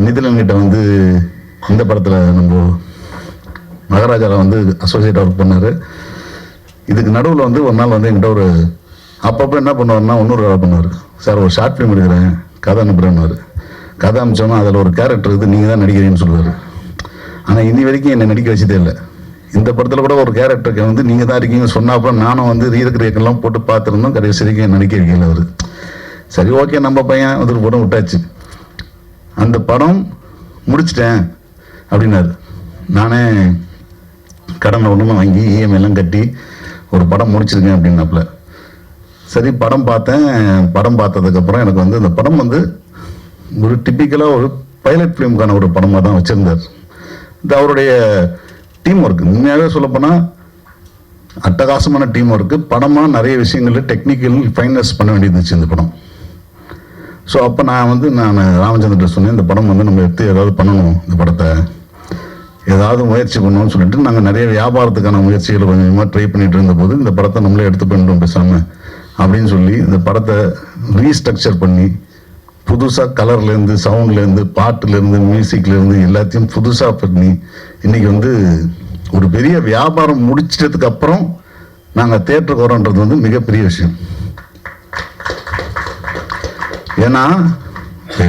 நிதிலன்கிட்ட வந்து இந்த படத்தில் நம்ம மகாராஜாவில் வந்து அசோசியேட் ஒர்க் பண்ணார். இதுக்கு நடுவில் வந்து ஒரு நாள் வந்து என்கிட்ட ஒரு அப்பப்போ என்ன பண்ணுவார்னா இன்னொரு வேலை பண்ணுவார். சார் ஒரு ஷார்ட் ஃபிலிம் எடுக்கிறேன், கதை அனுப்புகிறேன்னு. கதை அனுப்பிச்சோன்னா அதில் ஒரு கேரக்டர் இருக்குது, நீங்கள் தான் நடிக்கிறீங்கன்னு சொல்லுவார். ஆனால் இன்னி வரைக்கும் என்னை நடிக்க வச்சதே இல்லை. இந்த படத்தில் கூட ஒரு கேரக்டருக்கு வந்து நீங்கள் தான் இருக்கீங்க சொன்னாப்போ நானும் வந்து ரீரக்ரியக்கெல்லாம் போட்டு பார்த்துருந்தோம். கடைசி வரைக்கும் நடிக்க வைக்கல அவர். சரி ஓகே நம்ம பையன் வந்து படம் விட்டாச்சு. அந்த படம் முடிச்சிட்டேன் அப்படின்னாரு. நானே கடனை ஒன்றுமே வாங்கி இஎம்ஐலாம் கட்டி ஒரு படம் முடிச்சிருக்கேன் அப்படின்னாப்புல. சரி படம் பார்த்தேன். படம் பார்த்ததுக்கப்புறம் எனக்கு வந்து இந்த படம் வந்து ஒரு டிப்பிக்கலாக ஒரு பைலட் ஃபிலிமுக்கான ஒரு படமாக தான் வச்சுருந்தார். இது அவருடைய டீம் ஒர்க். உண்மையாகவே சொல்லப்போனால் அட்டகாசமான டீம் ஒர்க்கு. படமாக நிறைய விஷயங்கள் டெக்னிக்கல் ஃபைனஸ் பண்ண வேண்டியிருந்துச்சு இந்த படம். ஸோ அப்போ நான் ராமச்சந்திரன் சொன்னேன், இந்த படம் வந்து நம்ம எடுத்து ஏதாவது பண்ணணும், இந்த படத்தை ஏதாவது முயற்சி பண்ணணும்னு சொல்லிட்டு நாங்கள் நிறைய வியாபாரத்துக்கான முயற்சிகளை கொஞ்சம் கொஞ்சமாக ட்ரை பண்ணிட்டு இருந்தபோது இந்த படத்தை நம்மளே எடுத்து பண்ணிட்டோம் பேசாமல் அப்படின்னு சொல்லி இந்த படத்தை ரீஸ்ட்ரக்சர் பண்ணி புதுசாக கலர்லேருந்து, சவுண்ட்லேருந்து, பாட்டுலேருந்து, மியூசிக்லேருந்து எல்லாத்தையும் புதுசாக பண்ணி இன்றைக்கி வந்து ஒரு பெரிய வியாபாரம் முடிச்சிட்டதுக்கு அப்புறம் நாங்கள் தேட்டருக்கு வரோன்றது வந்து மிகப்பெரிய விஷயம். ஏன்னா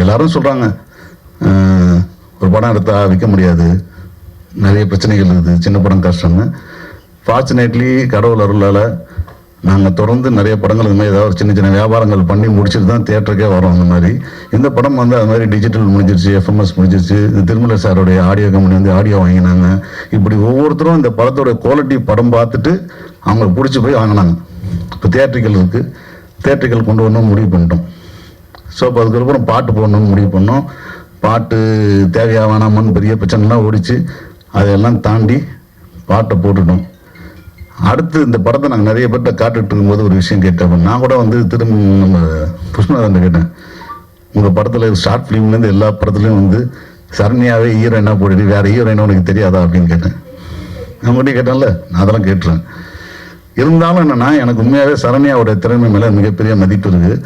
எல்லாரும் சொல்கிறாங்க ஒரு படம் எடுத்தால் விற்க முடியாது, நிறைய பிரச்சனைகள் இருக்குது, சின்ன படம் கஷ்டம்னு. ஃபார்ச்சுனேட்லி கடவுள் அருளால் நாங்கள் தொடர்ந்து நிறைய படங்கள் இது மாதிரி ஏதாவது ஒரு சின்ன சின்ன வியாபாரங்கள் பண்ணி முடிச்சுட்டு தான் தியேட்டருக்கே வரோம். அந்த மாதிரி இந்த படம் வந்து அது மாதிரி டிஜிட்டல் முடிஞ்சிருச்சு, எஃப்எம்எஸ் முடிஞ்சிருச்சு, திருமலை சாரோடைய ஆடியோ கம்பெனி வந்து ஆடியோ வாங்கினாங்க. இப்படி ஒவ்வொருத்தரும் இந்த படத்தோட குவாலிட்டி படம் பார்த்துட்டு அவங்களுக்கு பிடிச்சி போய் வாங்கினாங்க. இப்போ தியேட்டர்கள் இருக்குது, தியேட்டர்கள் கொண்டு வரணும்னு முடிவு பண்ணிட்டோம். ஸோ அப்போ அதுக்கப்புறம் பாட்டு போடணும்னு முடிவு பண்ணோம். பாட்டு தேவையா வேணாமான்னு பெரிய பிரச்சனைலாம் ஓடிச்சு. அதையெல்லாம் தாண்டி பாட்டை போட்டுட்டோம். அடுத்து இந்த படத்தை நாங்கள் நிறைய பேர்கிட்ட காட்டுட்டு இருக்கும்போது ஒரு விஷயம் கேட்டேன். நான் கூட வந்து திரும்ப நம்ம புஷ்பநாதன் கேட்டேன், உங்கள் படத்தில் ஷார்ட் ஃபிலிம்லேருந்து எல்லா படத்துலையும் வந்து சரண்யாவே ஹீரோயினாக போட்டுட்டு வேறு ஹீரோயினா உனக்கு தெரியாதா அப்படின்னு கேட்டேன். அவங்ககிட்ட கேட்டேன்ல, நான் அதெல்லாம் கேட்டுறேன். இருந்தாலும் என்னென்னா எனக்கு உண்மையாகவே சரண்யாவோட திறமை மேலே மிகப்பெரிய மதிப்பு இருக்குது.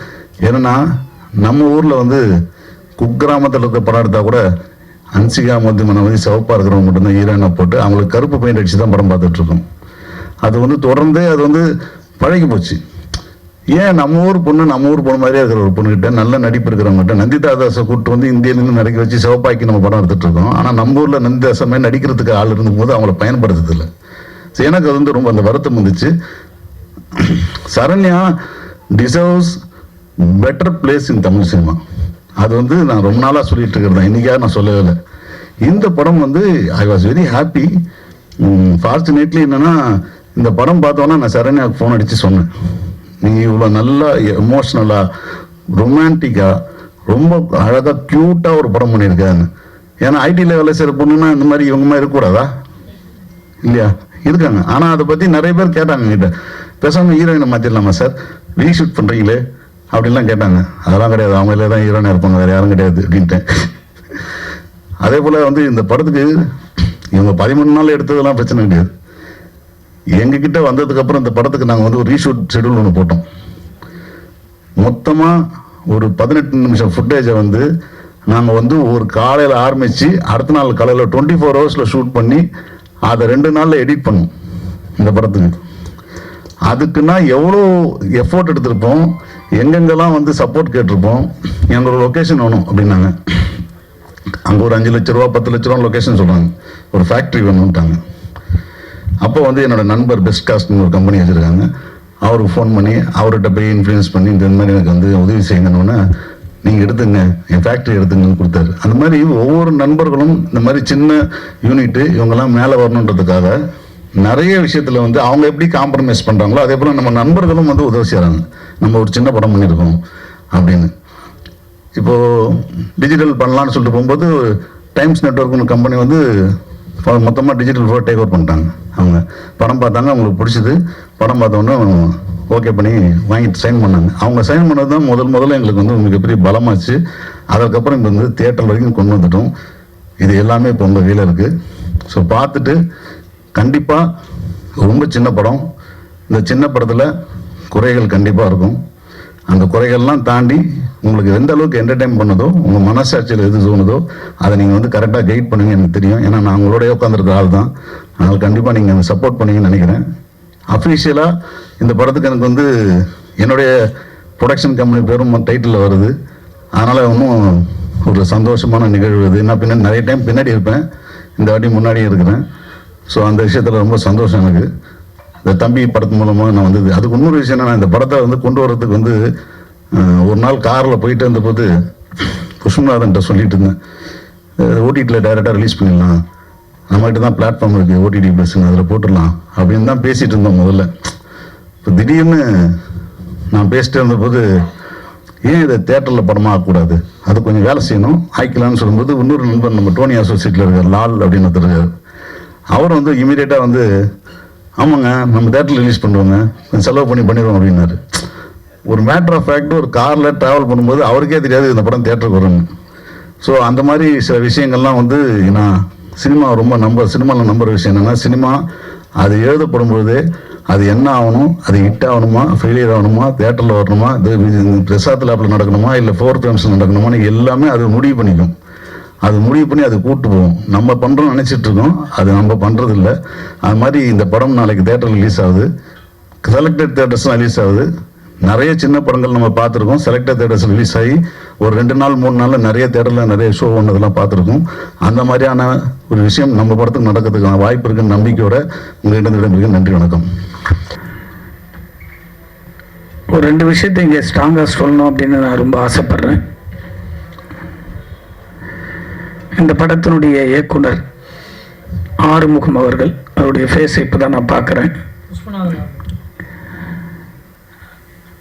ஏன்னா நம்ம ஊரில் வந்து குக்கிராமத்தில் இருக்க படம் எடுத்தால் கூட அன்சிகா மத்தியமனை வந்து சிவப்பாக இருக்கிறவங்க மட்டும்தான் ஹீரோயினாக போட்டு அவங்களுக்கு கருப்பு பெயிண்ட் அடித்து தான் படம் பார்த்துட்ருக்கோம். அது வந்து தொடர்ந்து அது வந்து பழகி போச்சு. ஏன் நம்ம ஊர் பொண்ணு மாதிரியே இருக்கிற ஒரு பொண்ணுகிட்ட நல்ல நடிப்பு இருக்கிறவங்ககிட்ட நந்திதா தாஸை கூப்பிட்டு வந்து இந்தியிலேருந்து நடிக்க வச்சு சிவப்பாக்கி நம்ம படம் எடுத்துகிட்டு இருக்கோம். ஆனால் நம்ம ஊரில் நந்திதாசை மாதிரி நடிக்கிறதுக்கு ஆள் இருக்கும்போது அவங்கள பயன்படுத்துறதில்லை. ஸோ எனக்கு அது வந்து ரொம்ப அந்த வருத்தம் வந்துச்சு. சரண்யா டிசர்வ்ஸ் பெட்டர் பிளேஸ் இன் தமிழ் சினிமா. அது வந்து நான் ரொம்ப நாளாக சொல்லிட்டு இருக்கிறேன், இன்றைக்காக நான் சொல்லவே இல்லை. இந்த படம் வந்து I was very happy. Fortunately என்னென்னா இந்த படம் பார்த்தோன்னா நான் சரண்யாவுக்கு ஃபோன் அடித்து சொன்னேன், நீங்கள் இவ்வளோ நல்லா எமோஷ்னலாக ரொமான்டிக்காக ரொம்ப அழகாக க்யூட்டாக ஒரு படம் பண்ணியிருக்காங்க. ஏன்னா ஐடியில் வேலை செய்கிற பொண்ணுன்னா இந்த மாதிரி இவங்க மாதிரி இருக்கக்கூடாதா இல்லையா? இருக்காங்க. ஆனால் அதை பற்றி நிறைய பேர் கேட்டாங்க கிட்ட, பேசாமல் ஹீரோயினை மாற்றிடலாமா சார், ரீஷூட் பண்ணுறீங்களே அப்படின்லாம் கேட்டாங்க. அதெல்லாம் கிடையாது, அவங்களே தான் ஹீரோயினாக இருப்பாங்க, வேறு யாரும் கிடையாது அப்படின்ட்டேன். அதே போல் வந்து இந்த படத்துக்கு இவங்க 13 நாள் எடுத்ததெல்லாம் பிரச்சனை கிடையாது. எங்ககிட்ட வந்ததுக்கப்புறம் இந்த படத்துக்கு நாங்கள் வந்து ஒரு ரீஷூட் ஷெடியூல் ஒன்று போட்டோம். மொத்தமாக ஒரு 18 நிமிஷம் ஃபுட்டேஜை வந்து நாங்கள் வந்து ஒரு காலையில் ஆரம்பித்து அடுத்த நாள் காலையில் 24 ஹவர்ஸில் ஷூட் பண்ணி அதை 2 நாளில் எடிட் பண்ணோம் இந்த படத்துக்கு. அதுக்குன்னா எவ்வளோ எஃபோர்ட் எடுத்திருப்போம், எங்கெங்கெல்லாம் வந்து சப்போர்ட் கேட்டிருப்போம். எங்களோட லொக்கேஷன் வேணும் அப்படின்னாங்க. அங்கே ஒரு 5 லட்ச ரூபா 10 லட்ச ரூபா லொக்கேஷன் சொல்கிறாங்க, ஒரு ஃபேக்ட்ரி வேணும்ட்டாங்க. அப்போ வந்து என்னோட நண்பர் பெஸ்ட் காஸ்ட்னு ஒரு கம்பெனி வச்சுருக்காங்க, அவருக்கு ஃபோன் பண்ணி அவர்கிட்ட போய் இன்ஃப்ளூயன்ஸ் பண்ணி இந்த மாதிரி எனக்கு வந்து உதவி செய்யுங்கன்னு, நீங்கள் எடுத்துங்க என் ஃபேக்ட்ரி எடுத்துங்கன்னு கொடுத்தாரு. அந்த மாதிரி ஒவ்வொரு நண்பர்களும் இந்த மாதிரி சின்ன யூனிட்டு இவங்கெல்லாம் மேலே வரணுன்றதுக்காக நிறைய விஷயத்தில் வந்து அவங்க எப்படி காம்ப்ரமைஸ் பண்ணுறாங்களோ அதே போல் நம்ம நண்பர்களும் வந்து உதவி செய்கிறாங்க. நம்ம ஒரு சின்ன படம் பண்ணியிருக்கோம் அப்படின்னு. இப்போது டிஜிட்டல் பண்ணலான்னு சொல்லிட்டு போகும்போது டைம்ஸ் நெட்வொர்க்னு கம்பெனி வந்து மொத்தமாக டிஜிட்டல் ஃபோட்டோ டேக் ஓவர் பண்ணிட்டாங்க. அவங்க படம் பார்த்தாங்க, அவங்களுக்கு பிடிச்சது, படம் பார்த்தோன்னே ஓகே பண்ணி வாங்கிட்டு சைன் பண்ணாங்க. அவங்க சைன் பண்ணது தான் முதல்ல எங்களுக்கு வந்து மிகப்பெரிய பலமாச்சு. அதுக்கப்புறம் இப்போ வந்து தியேட்டர் வரைக்கும் கொண்டு வந்துட்டோம். இது எல்லாமே இப்போ உங்கள் கையில் இருக்குது. ஸோ பார்த்துட்டு கண்டிப்பாக ரொம்ப சின்ன படம், இந்த சின்ன படத்தில் குறைகள் கண்டிப்பாக இருக்கும். அந்த குறைகள்லாம் தாண்டி உங்களுக்கு எந்த அளவுக்கு என்டர்டைன் பண்ணதோ, உங்கள் மனசாட்சியில் எது தோணுதோ அதை நீங்கள் வந்து கரெக்டாக கைட் பண்ணுவீங்க எனக்கு தெரியும். ஏன்னா நான் உங்களோடய உட்காந்துருக்க ஆள் தான். அதனால் கண்டிப்பாக நீங்கள் சப்போர்ட் பண்ணுவீங்கன்னு நினைக்கிறேன். அஃபிஷியலாக இந்த படத்துக்கு எனக்கு வந்து என்னுடைய ப்ரொடக்ஷன் கம்பெனி பேரும் டைட்டிலில் வருது. அதனால் இன்னும் ஒரு சந்தோஷமான நிகழ்வு இது. நான் பின்னாடி நிறைய டைம் பின்னாடி இருப்பேன், இந்த வாட்டி முன்னாடியே இருக்கிறேன். ஸோ அந்த விஷயத்தில் ரொம்ப சந்தோஷம் எனக்கு. இந்த தம்பி படத்து மூலமாக நான் வந்தது. அதுக்கு இன்னொரு விஷயம் என்னன்னா, இந்த படத்தை வந்து கொண்டு வரதுக்கு வந்து ஒரு நாள் காரில் போயிட்டு இருந்தபோது புஷ்மநாதன்ட்ட சொல்லிட்டு இருந்தேன், ஓடிடியில் டைரெக்டாக ரிலீஸ் பண்ணிடலாம், நம்மகிட்ட தான் பிளாட்ஃபார்ம் இருக்குது ஓடிடி ப்ளஸ்ன்னு, அதில் போட்டுடலாம் அப்படின்னு தான் பேசிகிட்டு இருந்தோம் முதல்ல. இப்போ திடீர்னு நான் பேசிட்டு இருந்தபோது, ஏன் இதை தேட்டரில் படமாக ஆகக்கூடாது, அது கொஞ்சம் வேலை செய்யணும், ஆய்க்கலான்னு சொல்லும்போது இன்னொரு நண்பர் நம்ம டோனி அசோசியேட்டில் இருக்கார் லால் அப்படின்னு ஒருத்தர் இருக்கார். அவர் வந்து இமீடியட்டாக வந்து, ஆமாங்க நம்ம தேட்டரில் ரிலீஸ் பண்ணுவோங்க, கொஞ்சம் செலவு பண்ணிடுவோம் அப்படின்னாரு. ஒரு மேட்டர் ஆஃப் ஃபேக்ட் ஒரு காரில் ட்ராவல் பண்ணும்போது அவருக்கே தெரியாது இந்த படம் தேட்டருக்கு வரும்னு. ஸோ அந்த மாதிரி சில விஷயங்கள்லாம் வந்து நான் சினிமா ரொம்ப சினிமாவில் நம்புற விஷயம் என்னென்னா, சினிமா அது எழுதப்படும்பொழுதே அது என்ன ஆகணும், அது ஹிட் ஆகணுமா, ஃபெயிலியர் ஆகணுமா, தேட்டரில் வரணுமா, இது பிரசாத் லேப்பில் நடக்கணுமா, இல்லை 4 ஃபிலிம்ஸில் நடக்கணுமான்னு எல்லாமே அது முடிவு பண்ணிக்கும். அது முடிவு பண்ணி அது கூப்பிட்டு போவோம். நம்ம பண்ணுறோம்னு நினச்சிட்டு இருக்கோம், அது நம்ம பண்ணுறது இல்லை. அது மாதிரி இந்த படம் நாளைக்கு தேட்டரில் ரிலீஸ் ஆகுது, செலக்டட் தேட்டர்ஸ்லாம் ரிலீஸ் ஆகுது. நிறைய சின்ன படங்கள் நம்ம பார்த்துருக்கோம், செலக்டட் தேட்டர்ஸ் ரிலீஸ் ஆகி ஒரு 2 நாள் 3 நாளில் நிறைய தேட்டரில் நிறைய ஷோ ஒன்றதெல்லாம் பார்த்துருக்கோம். அந்த மாதிரியான ஒரு விஷயம் நம்ம படத்துக்கு நடக்கிறதுக்கான வாய்ப்பு இருக்குன்னு நம்பிக்கையோட உங்கள்கிட்ட விடைபெறுகிறேன். நன்றி, வணக்கம். ஒரு 2 விஷயத்தை இங்கே ஸ்ட்ராங்காக சொல்லணும் அப்படின்னு நான் ரொம்ப ஆசைப்படுறேன். இந்த படத்தினுடைய இயக்குனர் ஆறுமுகம் அவர்கள், அவருடைய ஃபேஸை இப்போ தான் நான் பார்க்குறேன்.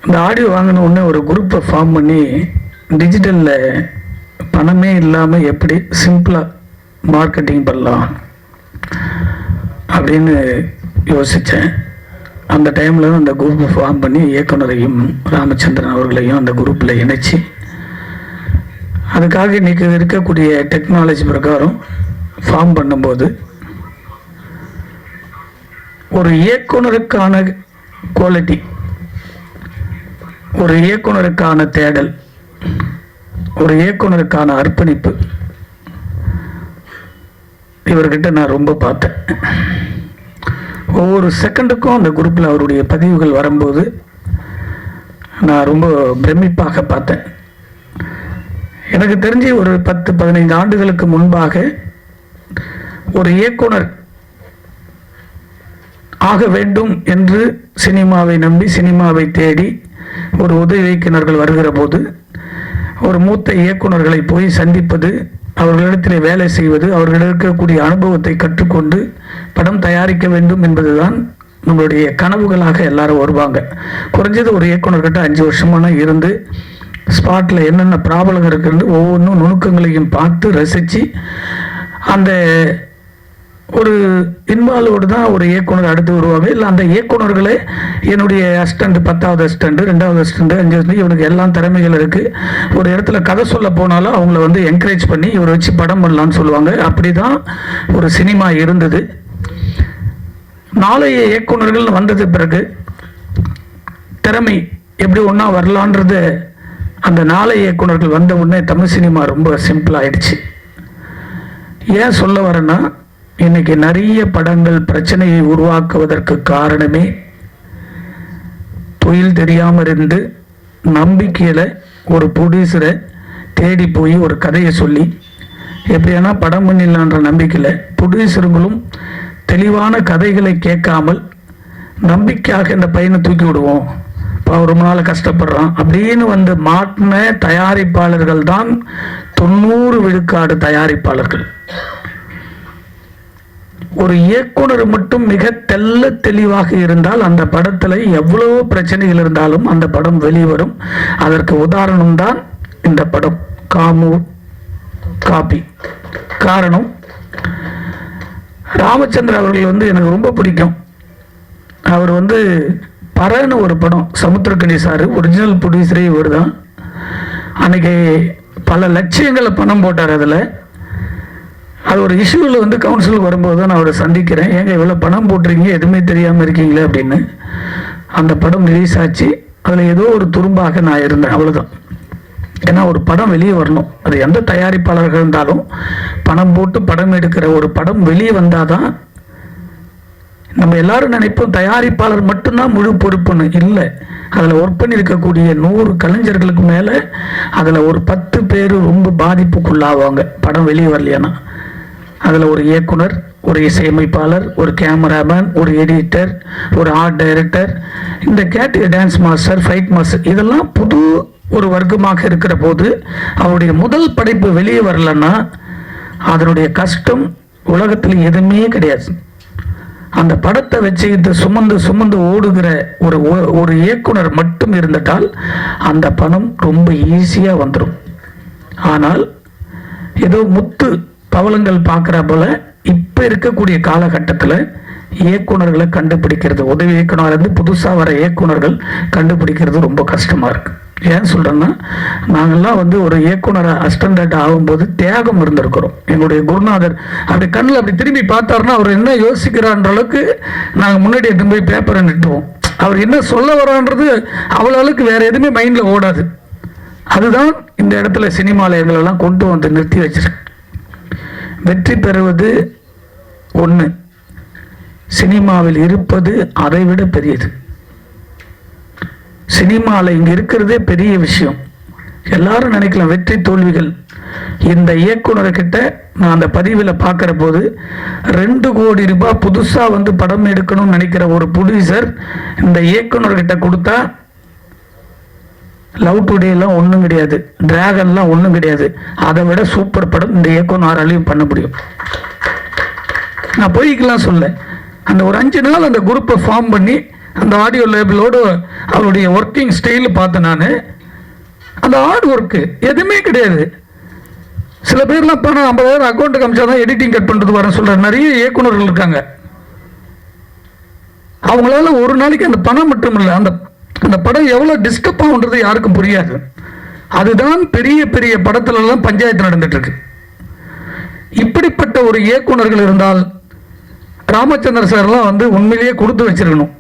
இந்த ஆடியோ வாங்கின உடனே ஒரு குரூப்பை ஃபார்ம் பண்ணி டிஜிட்டலில் பணமே இல்லாமல் எப்படி சிம்பிளாக மார்க்கெட்டிங் பண்ணலாம் அப்படின்னு யோசித்தேன். அந்த டைமில் அந்த குரூப்பை ஃபார்ம் பண்ணி இயக்குனரையும் ராமச்சந்திரன் அவர்களையும் அந்த குரூப்பில் இணைச்சி, அதுக்காக இன்றைக்கி இருக்கக்கூடிய டெக்னாலஜி பிரகாரம் ஃபார்ம் பண்ணும்போது ஒரு இயக்குனருக்கான குவாலிட்டி, ஒரு இயக்குனருக்கான தேடல், ஒரு இயக்குனருக்கான அர்ப்பணிப்பு இவர்கிட்ட நான் ரொம்ப பார்த்தேன். ஒவ்வொரு செகண்டுக்கும் அந்த குரூப்பில் அவருடைய பதிவுகள் வரும்போது நான் ரொம்ப பிரமிப்பாக பார்த்தேன். எனக்கு தெரிஞ்சு ஒரு 10-15 ஆண்டுகளுக்கு முன்பாக ஒரு இயக்குனர் ஆக வேண்டும் என்று சினிமாவை நம்பி சினிமாவை தேடி ஒரு உதவி இயக்குனர்கள் வருகிற போது ஒரு மூத்த இயக்குனர்களை போய் சந்திப்பது, அவர்களிடத்தில் வேலை செய்வது, அவர்களிடம் இருக்கக்கூடிய அனுபவத்தை கற்றுக்கொண்டு படம் தயாரிக்க வேண்டும் என்பதுதான் நம்மளுடைய கனவுகளாக எல்லாரும் வருவாங்க. குறைஞ்சது ஒரு இயக்குனர்கிட்ட 5 வருஷமான இருந்து ஸ்பாட்டில் என்னென்ன ப்ராப்ளம் இருக்குன்னு ஒவ்வொன்றும் நுணுக்கங்களையும் பார்த்து ரசித்து அந்த ஒரு இன்வால்வோடு தான் ஒரு இயக்குனர் அடுத்து வருவாங்க. இல்லை அந்த இயக்குனர்களே என்னுடைய அசிஸ்டண்ட் 10வது அசிஸ்டண்ட் 2வது அசிஸ்டண்ட் 5வது அசிஸ்டண்ட், இவனுக்கு எல்லாம் திறமைகள் இருக்குது, ஒரு இடத்துல கதை சொல்ல போனாலும் அவங்கள வந்து என்கரேஜ் பண்ணி இவரை வச்சு படம் பண்ணலான்னு சொல்லுவாங்க. அப்படி தான் ஒரு சினிமா இருந்தது. நாளைய இயக்குனர்கள் வந்தது பிறகு திறமை எப்படி ஒன்றா வரலான்றது அந்த நாளைய இயக்குனர்கள் வந்த உடனே தமிழ் சினிமா ரொம்ப சிம்பிள் ஆயிடுச்சு. ஏன் சொல்ல வரேன்னா, இன்னைக்கு நிறைய படங்கள் பிரச்சனையை உருவாக்குவதற்கு காரணமே தொழில் தெரியாமல் இருந்து நம்பிக்கையில் ஒரு ப்ரொடியூசரை தேடி போய் ஒரு கதையை சொல்லி எப்படியானா படம் பண்ணிடலான்ற நம்பிக்கையில் ப்ரொடியூசர்களும் தெளிவான கதைகளை கேட்காமல் நம்பிக்கையாக இந்த பையனை தூக்கி விடுவோம், இப்போ ரொம்ப நாள் கஷ்டப்படுறான் அப்படின்னு வந்து மாட்டின தயாரிப்பாளர்கள் தான் 90 விழுக்காடு தயாரிப்பாளர்கள். ஒரு இயக்குனர் மட்டும் மிக தெளிவாக இருந்தால் அந்த படத்தில் எவ்வளவு பிரச்சனைகள் இருந்தாலும் அந்த படம் வெளிவரும். அதற்கு உதாரணம் தான் இந்த படம் காப்பி. காரணம், ராமச்சந்திரன் அவர்கள் வந்து எனக்கு ரொம்ப பிடிக்கும். அவர் வந்து பறன்னு ஒரு படம், சமுத்திரக்கனி சார் ஒரிஜினல் ப்ரொடியூசரே இவர் தான். அன்னைக்கு பல லட்சியங்களை பணம் போட்டார். அதில் அது ஒரு இஷ்யூவில் வந்து கவுன்சிலுக்கு வரும்போது தான் நான் அவரை சந்திக்கிறேன். ஏங்க இவ்வளோ பணம் போட்டிருக்கீங்க, எதுவுமே தெரியாமல் இருக்கீங்களே அப்படின்னு. அந்த படம் ரிலீஸ் ஆச்சு. அதில் ஏதோ ஒரு துரும்பாக நான் இருந்தேன், அவ்வளோதான். ஏன்னா ஒரு படம் வெளியே வரணும், அது எந்த தயாரிப்பாளர்கள் இருந்தாலும் பணம் போட்டு படம் எடுக்கிற ஒரு படம் வெளியே வந்தால் தான். நம்ம எல்லாரும் நினைப்போம் தயாரிப்பாளர் மட்டும்தான் முழு பொறுப்புன்னு. இல்லை, அதில் ஒர்க் பண்ணியிருக்கக்கூடிய 100 கலைஞர்களுக்கு மேலே அதில் ஒரு 10 பேர் ரொம்ப பாதிப்புக்குள்ளாவாங்க படம் வெளியே வரலையானா. அதில் ஒரு இயக்குனர், ஒரு இசையமைப்பாளர், ஒரு கேமராமேன், ஒரு எடிட்டர், ஒரு ஆர்ட் டைரக்டர், இந்த டான்ஸ் மாஸ்டர், ஃபைட் மாஸ்டர், இதெல்லாம் புது ஒரு வர்க்கமாக இருக்கிற போது அவருடைய முதல் படைப்பு வெளியே வரலன்னா அதனுடைய கஷ்டம் உலகத்தில் எதுவுமே கிடையாது. அந்த படத்தை வச்சுக்கிட்டு சுமந்து ஓடுகிற ஒரு இயக்குனர் மட்டும் இருந்துட்டால் அந்த பணம் ரொம்ப ஈஸியாக வந்துடும். ஆனால் ஏதோ முத்து பவளங்கள் பார்க்குற போல இப்போ இருக்கக்கூடிய காலகட்டத்தில் இயக்குனர்களை கண்டுபிடிக்கிறது, உதவி இயக்குனர் இருந்து புதுசாக வர இயக்குனர்கள் கண்டுபிடிக்கிறது ரொம்ப கஷ்டமாக இருக்குது. ஏன் சொல்கிறேன்னா, நாங்கள்லாம் ஒரு இயக்குனர் அசிஸ்டன்ட் ஆகும்போது தியாகம் இருந்திருக்கிறோம். எங்களுடைய குருநாதர் அப்படி கண்ணில் அப்படி திரும்பி பார்த்தாருன்னா அவர் என்ன யோசிக்கிறான்ற அளவுக்கு நாங்கள் முன்னாடி எடுத்து போய் பேப்பரை நிட்டுவோம். அவர் என்ன சொல்ல வரான்றது அவ்வளோ அளவுக்கு வேறு எதுவுமே மைண்டில் ஓடாது. அதுதான் இந்த இடத்துல சினிமாவில் எங்களெல்லாம் கொண்டு வந்து நிறுத்தி வச்சிருக்கு. வெற்றி பெறுவது ஒன்று, சினிமாவில் இருப்பது அதை விட பெரியது. சினிமாவில் இங்கே இருக்கிறதே பெரிய விஷயம். எல்லாரும் நினைக்கலாம் வெற்றி தோல்விகள். இந்த இயக்குனர்கிட்ட நான் அந்த பதிவில் பார்க்குற போது 2 கோடி ரூபாய் புதுசாக படம் எடுக்கணும்னு நினைக்கிற ஒரு ப்ரொடியூசர் இந்த இயக்குனர்கிட்ட கொடுத்தா லவ் டுடேலாம் ஒன்றும் கிடையாது, டிராகன்லாம் ஒன்றும் கிடையாது, அதை விட சூப்பர் படம் இந்த இயக்குனராலையும் பண்ண முடியும். நான் பொய்க்கெல்லாம் சொல்ல, அந்த ஒரு 5 நாள் அந்த குரூப்பை ஃபார்ம் பண்ணி அந்த ஆடியோ லேபிளோடு அவருடைய ஒர்க்கிங் ஸ்டைல் பார்த்தேன். நான் அந்த ஹார்ட் ஒர்க்கு எதுவுமே கிடையாது. சில பேர்லாம் பணம் 50,000 அக்கௌண்ட்டுக்கு அமிச்சா தான் எடிட்டிங் கட் பண்ணுறது வரேன்னு சொல்கிற நிறைய இயக்குனர்கள் இருக்காங்க. அவங்களால ஒரு நாளைக்கு அந்த பணம் மட்டும் இல்லை, அந்த படம் எவ்வளோ டிஸ்டர்ப் ஆகுன்றது யாருக்கும் புரியாது. அதுதான் பெரிய பெரிய படத்துலலாம் பஞ்சாயத்து நடந்துட்டு இருக்கு. இப்படிப்பட்ட ஒரு இயக்குனர்கள் இருந்தால் ராமச்சந்திர சார்லாம் உண்மையிலேயே கொடுத்து வச்சிருக்கணும்.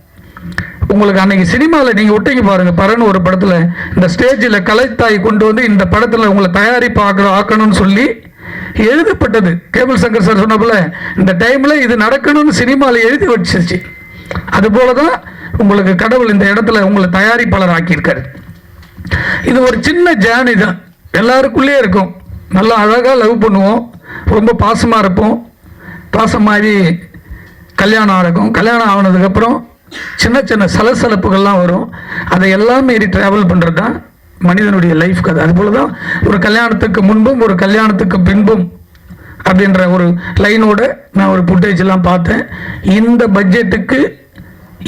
உங்களுக்கு அன்னைக்கு சினிமாவில் நீங்கள் ஒட்டிங்க பாருங்க, பரன் ஒரு படத்தில் இந்த ஸ்டேஜில் கலைத்தாய் கொண்டு இந்த படத்தில் உங்களை தயாரிப்பு ஆக்கணும்னு சொல்லி எழுதப்பட்டது. கேபிள் சங்கர் சார் சொன்னப்பல இந்த டைமில் இது நடக்கணும்னு சினிமாவில் எழுதி வச்சிருச்சு. அதுபோல தான் உங்களுக்கு கடவுள் இந்த இடத்துல உங்களை தயாரிப்பாளர் ஆக்கியிருக்காரு. இது ஒரு சின்ன ஜேர்னி தான், எல்லாருக்குள்ளே இருக்கும். நல்லா அழகாக லவ் பண்ணுவோம், ரொம்ப பாசமாக இருப்போம், பாசமாகி கல்யாணம் இருக்கும். கல்யாணம் ஆனதுக்கப்புறம் சின்ன சின்ன சலசலப்புகள்லாம் வரும். அதை எல்லாம் மீறி ட்ராவல் பண்ணுறது தான் மனிதனுடைய லைஃப் கதை. அதுபோல தான் ஒரு கல்யாணத்துக்கு முன்பும் ஒரு கல்யாணத்துக்கு பின்பும் அப்படின்ற ஒரு லைனோட நான் ஒரு ஃபுட்டேஜெல்லாம் பார்த்தேன். இந்த பட்ஜெட்டுக்கு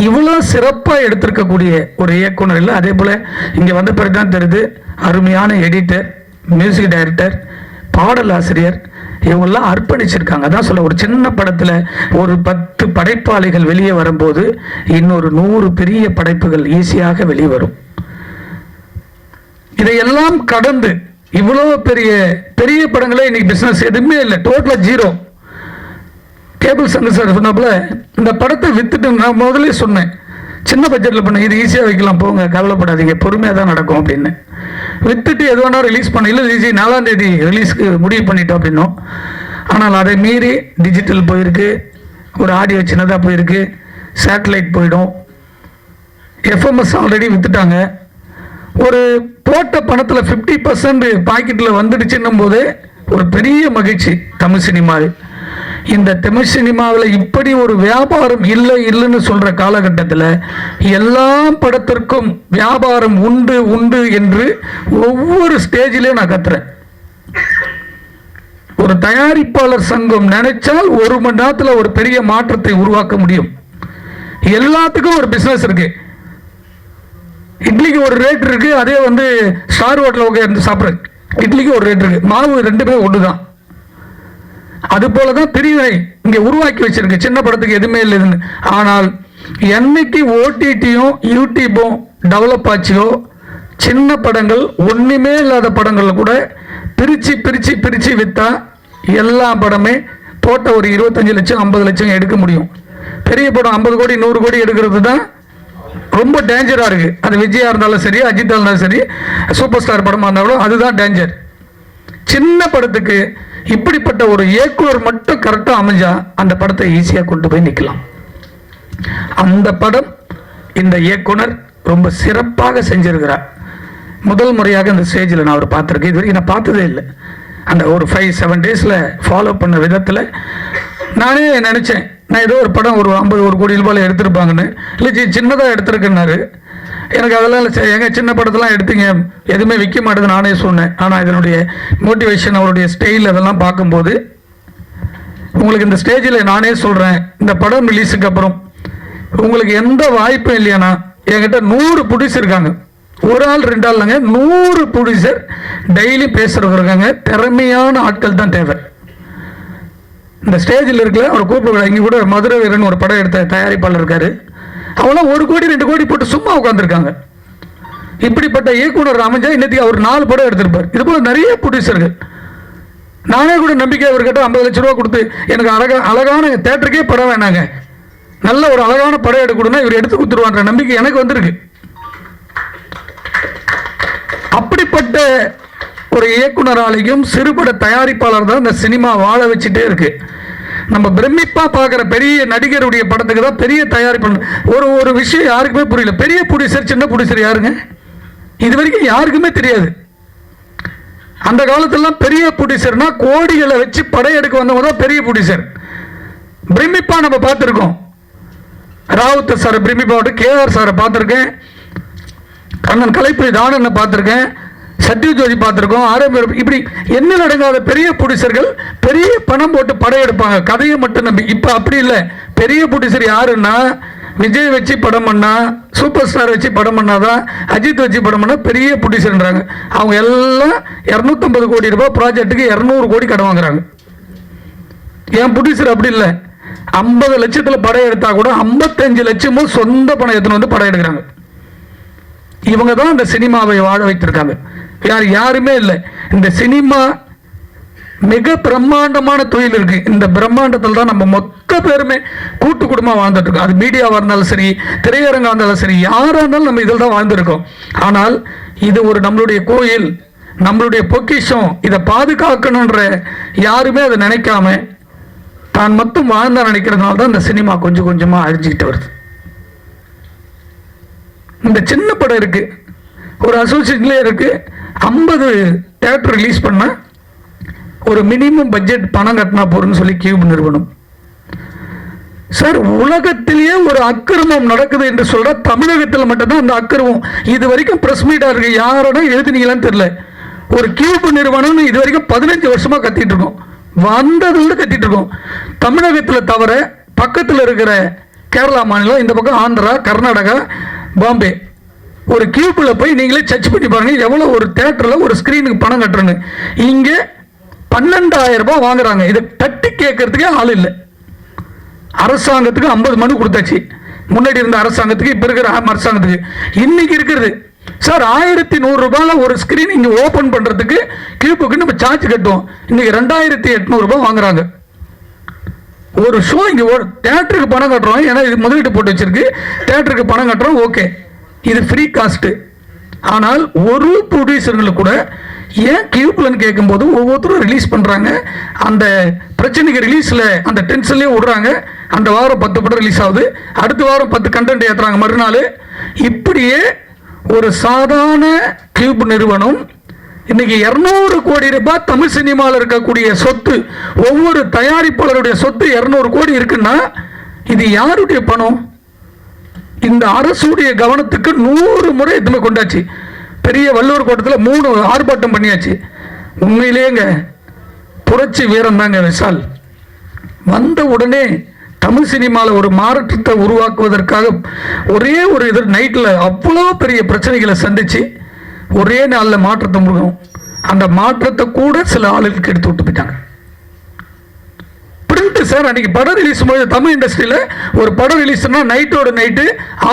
இவ்வளோ சிறப்பாக எடுத்திருக்கக்கூடிய ஒரு இயக்குனர் இல்லை. அதே போல் இங்கே வந்த பிறகு தான் தெரியுது, அருமையான எடிட்டர், மியூசிக் டைரக்டர், பாடல் ஆசிரியர், இவங்கெல்லாம் அர்ப்பணிச்சிருக்காங்க. அதான் சொல்ல, ஒரு சின்ன படத்தில் ஒரு 10 படைப்பாளிகள் வெளியே வரும்போது இன்னொரு 100 பெரிய படைப்புகள் ஈஸியாக வெளியே வரும். இதையெல்லாம் கடந்து இவ்வளோ பெரிய பெரிய படங்களே இன்னைக்கு பிஸ்னஸ் எதுவுமே இல்லை, டோட்டலாக ஜீரோ. கேபிள் சங்கர் சார் சொன்னப்பல இந்த படத்தை வித்துட்டு நான் முதல்ல சொன்னேன், சின்ன பட்ஜெட்டில் பண்ண, இது ஈஸியாக வைக்கலாம், போங்க, கவலைப்படாதீங்க, பொறுமையாக தான் நடக்கும் அப்படின்னு. வித்துட்டு எது வேணா ரிலீஸ் பண்ண, இல்லை ஈஸி 4ஆம் தேதி ரிலீஸ்க்கு முடிவு பண்ணிட்டோம் அப்படின்னோம். ஆனால் அதை மீறி டிஜிட்டல் போயிருக்கு, ஒரு ஆடியோ சின்னதாக போயிருக்கு, சேட்டலைட் போயிடும், எஃப்எம்எஸ் ஆல்ரெடி வித்துட்டாங்க. ஒரு போட்ட பணத்தில் 50% பாக்கெட்டில் வந்துடுச்சுன்னும் போதே ஒரு பெரிய மகிழ்ச்சி தமிழ் சினிமாவில். இந்த தமிழ் சினிமாவில் இப்படி ஒரு வியாபாரம் இல்லைன்னு சொல்ற காலகட்டத்தில் எல்லா படத்திற்கும் வியாபாரம் உண்டு உண்டு என்று ஒவ்வொரு ஸ்டேஜிலையும் நான் கத்துறேன். ஒரு தயாரிப்பாளர் சங்கம் நினைச்சால் 1 மணி நேரத்தில் ஒரு பெரிய மாற்றத்தை உருவாக்க முடியும். எல்லாத்துக்கும் ஒரு பிசினஸ் இருக்கு. இட்லிக்கு ஒரு ரேட் இருக்கு, அதே ஸ்டார் ஹோட்டலில் இருந்து சாப்பிட்ற இட்லிக்கு ஒரு ரேட் இருக்கு, மாவு 2 ஒண்ணுதான். அது போலதான் பிரிவினை இங்க உருவாக்கி வச்சிருக்கு, சின்ன படத்துக்கு எதுவுமே இல்லைன்னு. ஆனால் என்னைக்கு ஓடிடியும் யூடியூப்பும் டெவலப் ஆச்சியோ, சின்ன படங்கள் ஒண்ணுமே இல்லாத படங்கள் கூட பிரிச்சு பிரிச்சு பிரிச்சு வித்தா எல்லா படமே போட்ட ஒரு 25 லட்சம் 50 லட்சம் எடுக்க முடியும். பெரிய படம் 50 கோடி 100 கோடி எடுக்கிறது தான் ரொம்ப டேஞ்சரா இருக்கு. அது விஜயா இருந்தாலும் சரி, அஜித்தா இருந்தாலும் சரி, சூப்பர் ஸ்டார் படமா இருந்தாலும் அதுதான் டேஞ்சர். சின்ன படத்துக்கு இப்படிப்பட்ட ஒரு இயக்குனர் மட்டும் கரெக்டா அமைஞ்சா அந்த படத்தை ஈஸியா கொண்டு போய் நிக்கலாம். அந்த படம் இந்த இயக்குனர் ரொம்ப சிறப்பாக செஞ்சிருக்கிறார். முதல் முறையாக இந்த ஸ்டேஜில் நான் அவர் பார்த்துருக்கேன். இது வரைக்கும் நான் பார்த்ததே இல்லை. அந்த ஒரு 5-7 டேஸில் ஃபாலோ பண்ண விதத்தில் நானே நினச்சேன், நான் ஏதோ ஒரு படம் ஒரு 50 கோடி ரூபாயில் எடுத்திருப்பாங்கன்னு. இல்லை சின்னதாக எடுத்திருக்கேன்னாரு. எனக்கு அதெல்லாம் இல்லை, எங்கள் சின்ன படத்தெல்லாம் எடுத்தீங்க, எதுவுமே விற்க மாட்டேது நானே சொன்னேன். ஆனால் இதனுடைய மோட்டிவேஷன், அவருடைய ஸ்டைல் அதெல்லாம் பார்க்கும்போது உங்களுக்கு இந்த ஸ்டேஜில் நானே சொல்கிறேன், இந்த படம் ரிலீஸுக்கு அப்புறம் உங்களுக்கு எந்த வாய்ப்பும் இல்லையானா என்கிட்ட 100 ப்ரொடியூசர் இருக்காங்க. ஒரு ஆள் 2 ஆள் இல்லைங்க, 100 ப்ரொடியூசர் டெய்லி பேசுகிறவங்க இருக்காங்க. திறமையான ஆட்கள் தான் தேவை. இந்த ஸ்டேஜில் இருக்கல அவர் கூப்பிட, இங்கே கூட மதுரை வீரன் ஒரு படம் எடுத்த தயாரிப்பாளர் இருக்காரு. அவங்களாம் 1 கோடி 2 கோடி போட்டு சும்மா உட்காந்துருக்காங்க. இப்படிப்பட்ட இயக்குனர் அமைஞ்சா இன்னைக்கு அவர் 4 படம் எடுத்திருப்பார். இது போல நிறைய ப்ரொடியூசர்கள். நானே கூட நம்பிக்கை அவர்கிட்ட 50 லட்ச ரூபா கொடுத்து எனக்கு அழகான தேட்டருக்கே படம் வேணாங்க, நல்ல ஒரு அழகான படம் எடுக்கணும்னா இவர் எடுத்து கொடுத்துருவான்ற நம்பிக்கை எனக்கு வந்திருக்கு. அப்படிப்பட்ட ஒரு இயக்குனராலையும் சிறுபட தயாரிப்பாளர் தான் இந்த சினிமா வாழ வச்சுட்டே இருக்கு. நம்ம பிரமிப்பா பார்க்குற பெரிய நடிகருடைய படத்துக்கு தான் பெரிய தயாரிப்பாளர். ஒரு விஷயம் யாருக்குமே புரியல, பெரிய ப்ரொடியூசர் சின்ன ப்ரொடியூசர் யாருங்க இது வரைக்கும் யாருக்குமே தெரியாது. அந்த காலத்திலாம் பெரிய ப்ரொடியூசர்னா கோடிகளை வச்சு படம் எடுக்க வந்தவங்க தான் பெரிய ப்ரொடியூசர். பிரமிப்பா நம்ம பார்த்துருக்கோம். ராவுத்த சார் பிரமிப்பா, கேஆர் சாரை பார்த்துருக்கேன், அண்ணன் கலைப்புரி தானனை பார்த்துருக்கேன், சத்யஜோதி பார்த்துருக்கோம், ஆரம்பி, இப்படி என்ன நடங்காத பெரிய ப்ரொடியூசர்கள் பெரிய பணம் போட்டு படம் எடுப்பாங்க, கதையை மட்டும் நம்பி. இப்போ அப்படி இல்லை. பெரிய ப்ரொடியூசர் யாருன்னா விஜய் வச்சு படம் பண்ணா, சூப்பர் ஸ்டார் வச்சு படம் பண்ணாதான், அஜித் வச்சு படம் பண்ணா பெரிய ப்ரொடியூசர்ன்றாங்க. அவங்க எல்லாம் 250 கோடி ரூபாய் ப்ராஜெக்ட்டுக்கு 200 கோடி கடன் வாங்குறாங்க. என் ப்ரொடியூசர் அப்படி இல்லை. 50 லட்சத்தில் படம் எடுத்தா கூட 55 லட்சமும் சொந்த பணம் எடுத்துன்னு வந்து படம் எடுக்கிறாங்க. இவங்க தான் இந்த சினிமாவை வாழ வைத்திருக்காங்க. யாருமே இல்லை. இந்த சினிமா மிக பிரம்மாண்டமான தொழில் இருக்கு. இந்த பிரம்மாண்டத்தில் தான் நம்ம மொத்த பேருமே கூட்டு குடும்பம் வாழ்ந்துட்டு இருக்கோம். அது மீடியாவாக இருந்தாலும் சரி, திரையரங்கா இருந்தாலும் சரி, யாராக இருந்தாலும் நம்ம இதில் தான் வாழ்ந்துருக்கோம். ஆனால் இது ஒரு நம்மளுடைய கோயில், நம்மளுடைய பொக்கிஷம், இதை பாதுகாக்கணுன்ற யாருமே அதை நினைக்காம தான் மட்டும் வாழ்ந்தா நினைக்கிறதுனால தான் இந்த சினிமா கொஞ்சம் கொஞ்சமாக அழிஞ்சிக்கிட்டு வருது. இந்த சின்ன படம் இருக்கு, ஒரு அசோசியேஷன்லேயே இருக்கு, 50 தியேட்டர் ரிலீஸ் பண்ண ஒரு மினிமம் பட்ஜெட் பணம் கட்டினா போறன்னு சொல்லி கியூப் நிறுவனம். சார், உலகத்திலேயே ஒரு அக்கிரமம் நடக்குது என்று சொல்ற தமிழகத்தில் மட்டும்தான் அந்த அக்கிரமம். இது வரைக்கும் பிரஸ் மீட்டா இருக்கு, யாரோட எழுதுனீங்களான்னு தெரியல. ஒரு கியூப் நிறுவனம் இது வரைக்கும் 15 வருஷமா கத்திட்டு இருக்கோம், வந்ததுல கத்திட்டு இருக்கோம். தமிழகத்தில் தவிர பக்கத்தில் இருக்கிற கேரளா மாநிலம், இந்த பக்கம் ஆந்திரா, கர்நாடகா, பாம்பே, ஒரு கியூப்ல போய் நீங்களே சர்ச் பண்ணி பாருங்க எவ்வளவு ஒரு தியேட்டர்ல ஒரு ஸ்கிரீனுக்கு பணம் கட்டுறேன்னு. இங்க 12,000 ரூபாய் வாங்குறாங்க. இதை தட்டி கேட்கறதுக்கே ஆள் இல்லை. அரசாங்கத்துக்கு 50 மனு கொடுத்தாச்சு. முன்னாடி இருந்த அரசாங்கத்துக்கு, இப்ப இருக்கிற அரசாங்கத்துக்கு. இன்னைக்கு இருக்கிறது சார் 1100 ரூபாயில ஒரு ஸ்கிரீன் இங்க ஓபன் பண்றதுக்கு கியூப்புக்கு நம்ம சார்ஜ் கட்டுவோம். இன்னைக்கு 2800 ரூபாய் வாங்குறாங்க. ஒரு ஷோ இங்க தியேட்டருக்கு பணம் கட்டுறோம், ஏன்னா இது முதலீட்டு போட்டு வச்சிருக்கு, தியேட்டருக்கு பணம் கட்டுறோம், ஓகே, இது ஃப்ரீ காஸ்ட். ஆனால் ஒரு ப்ரொடியூசர்களுக்கு கூட ஏன் கியூப்லன்னு கேட்கும்போது ஒவ்வொருத்தரும் ரிலீஸ் பண்ணுறாங்க. அந்த பிரச்சனைக்கு ரிலீஸில் அந்த டென்ஷன்லேயே விடுறாங்க. அந்த வாரம் 10 படம் ரிலீஸ் ஆகுது, அடுத்த வாரம் 10 கண்டென்ட் ஏற்றுறாங்க மறுநாள். இப்படியே ஒரு சாதாரண கியூப் நிறுவனம் இன்னைக்கு 200 கோடி ரூபாய் தமிழ் சினிமாவில் இருக்கக்கூடிய சொத்து, ஒவ்வொரு தயாரிப்பாளருடைய சொத்து 200 கோடி இருக்குன்னா இது யாருடைய பணம்? இந்த அரசுடைய கவனத்துக்கு 100 முறை எதுவுமே கொண்டாச்சு. பெரிய வள்ளுவர் கோட்டத்தில் 3 ஆர்ப்பாட்டம் பண்ணியாச்சு. உண்மையிலேங்க புரட்சி வீரம் தாங்க விஷால். வந்த உடனே தமிழ் சினிமாவில் ஒரு மாற்றத்தை உருவாக்குவதற்காக ஒரே ஒரு இது நைட்டில் அவ்வளோ பெரிய பிரச்சனைகளை சந்திச்சு ஒரே நாளில் மாற்றத்தை முடியும். அந்த மாற்றத்தை கூட சில ஆளுகளுக்கு எடுத்து விட்டு போயிட்டாங்க. சார், அன்னைக்கு படம் ரிலீஸ் போது தமிழ் இண்டஸ்ட்ரியில் ஒரு படம் ரிலீஸ்னா நைட்டோட நைட்டு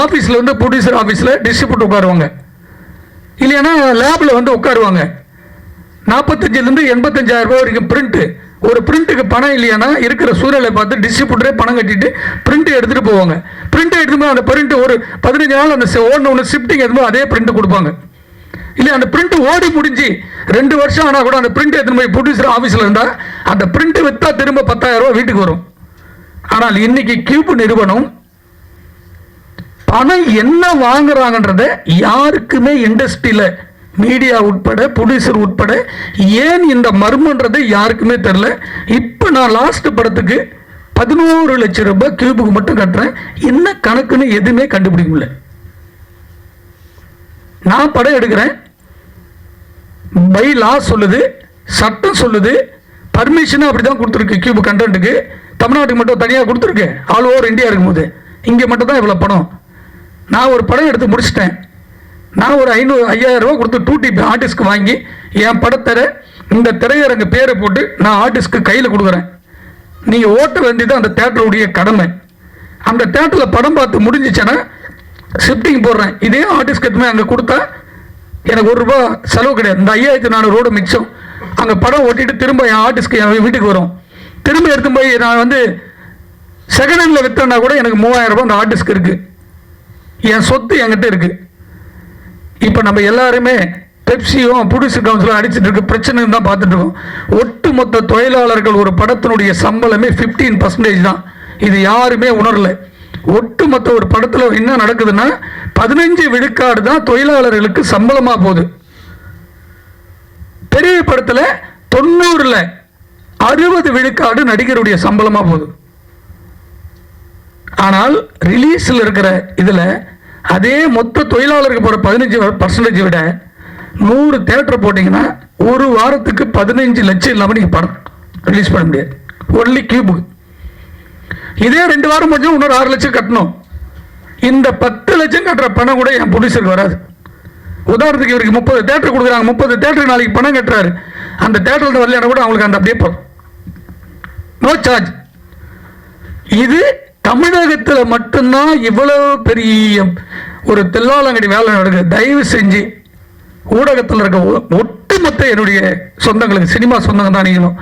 ஆஃபீஸில் வந்து ப்ரொடியூசர் ஆஃபீஸில் டிஸ்ட்ரிபியூட்டர் உட்காருவாங்க, இல்லைன்னா லேபில் வந்து உட்காருவாங்க. 45,000 85,000 ரூபாய் வரைக்கும் பிரிண்ட். ஒரு பிரிண்ட்டுக்கு பணம் இல்லையானா இருக்கிற சூழலை பார்த்து டிஸ்ட்ரிபியூட்டரே பணம் கட்டிட்டு பிரிண்ட் எடுத்துட்டு போவாங்க. பிரிண்ட் எடுத்துட்டு போய் அந்த பிரிண்ட் ஒரு 15 நாள் அந்த ஓடணும் ஷிஃப்டிங் எடுத்து அதே பிரிண்ட் கொடுப்பாங்க. இல்லை அந்த பிரிண்ட் ஓடி முடிஞ்சு 2 வருஷம் ஆனால் கூட அந்த பிரிண்ட் எடுத்துன்னு போய் ப்ரொடியூசர் ஆஃபீஸில் இருந்தால் அந்த பிரிண்ட் விற்றா திரும்ப 10,000 ரூபாய் வீட்டுக்கு வரும். ஆனால் இன்னைக்கு கியூப் நிறுவனம் பணம் என்ன வாங்குறாங்கன்றத யாருக்குமே இண்டஸ்ட்ரியில மீடியா உட்பட ப்ரொடியூசர் உட்பட ஏன் இந்த மர்மன்றது யாருக்குமே தெரியல. இப்போ நான் லாஸ்ட் படத்துக்கு 11 லட்சம் ரூபாய் கியூபுக்கு மட்டும் கட்டுறேன். என்ன கணக்குன்னு எதுவுமே கண்டுபிடிக்க முடியல. நான் படம் எடுக்கிறேன், பை லா சொல்லுது, சட்டம் சொல்லுது, பர்மிஷன் அப்படிதான் கொடுத்துருக்கு. கியூப் கண்டென்ட்டுக்கு தமிழ்நாட்டுக்கு மட்டும் தனியாக கொடுத்துருக்கு. ஆல் ஓவர் இந்தியா இருக்கும்போது இங்கே மட்டும் தான் இவ்வளோ படம். நான் ஒரு படம் எடுத்து முடிச்சிட்டேன். நான் ஒரு 5000 ரூபா கொடுத்து 2TP ஆர்டிஸ்ட்க்கு வாங்கி என் படத்தை இந்த திரையரங்கு பேரை போட்டு நான் ஆர்டிஸ்ட்க்கு கையில் கொடுக்குறேன். நீங்கள் ஓட்ட வேண்டியது அந்த தேட்டருடைய கடமை. அந்த தேட்டரில் படம் பார்த்து முடிஞ்சிச்சேன்னா ஷிஃப்டிங் போடுறேன். இதே ஆர்டிஸ்ட்க்கு எடுத்துமே அங்கே கொடுத்தா எனக்கு ₹1 செலவு கிடையாது. இந்த 5400 ரூபா மிச்சம். அங்கே படம் ஓட்டிட்டு திரும்ப என் ஆர்டிஸ்ட்க்கு என் வீட்டுக்கு வரும். திரும்ப எடுத்து போய் நான் வந்து செகண்ட் ஹேண்டில் விற்றேன்னா கூட எனக்கு 3000 ரூபாய் அந்த ஆர்டிஸ்ட்க்கு இருக்குது. என் சொத்து என்கிட்ட இருக்குது. இப்போ நம்ம எல்லாருமே பெப்சியும் ப்ரொடியூசர் கவுன்சிலும் அடிச்சுட்டு இருக்க பிரச்சனை தான் பார்த்துட்டு இருக்கோம். ஒட்டுமொத்த தொழிலாளர்கள் ஒரு படத்தினுடைய சம்பளமே 15% தான். இது யாருமே உணரல. ஒட்டுமொத்த ஒரு படத்தில் என்ன நடக்குதுன்னா 15 விழுக்காடு தான் தொழிலாளர்களுக்கு சம்பளமா போகுது. பெரிய படத்தில் 90ல் 60 விழுக்காடு நடிகருடைய சம்பளமா போகுது. ஆனால் ரிலீஸில் இருக்கிற இதில் அதே மொத்த தொழிலாளருக்கு போகிற 15% விட 100 தேட்டர் போட்டிங்கன்னா ஒரு வாரத்துக்கு 15 லட்சம் இல்லாமல் நீங்கள் படம் ரிலீஸ் பண்ண முடியாது. ஒன்லி கியூபுக்கு. இதே 2 வாரம் முடிஞ்சு இன்னொரு 6 லட்சம் கட்டணும். இந்த 10 லட்சம் கட்டுற பணம் கூட என் ப்ரொடியூசருக்கு வராது. உதாரணத்துக்கு இவருக்கு 30 தேட்டர் கொடுக்குறாங்க. 30 தேட்டருக்கு நாளைக்கு பணம் கட்டுறாரு. அந்த தேட்டரில் வரலன்னா கூட அவங்களுக்கு அந்த அப்படியே போகும். No charge. இது தமிழகத்தில் மட்டும்தான் இவ்வளவு பெரிய ஒரு தெல்லாலங்கடி வேலை நடக்குது. தயவு செஞ்சு ஊடகத்தில் இருக்க ஒட்டுமொத்த என்னுடைய சொந்தங்களுக்கு, சினிமா சொந்தங்க தான் நீங்களும்,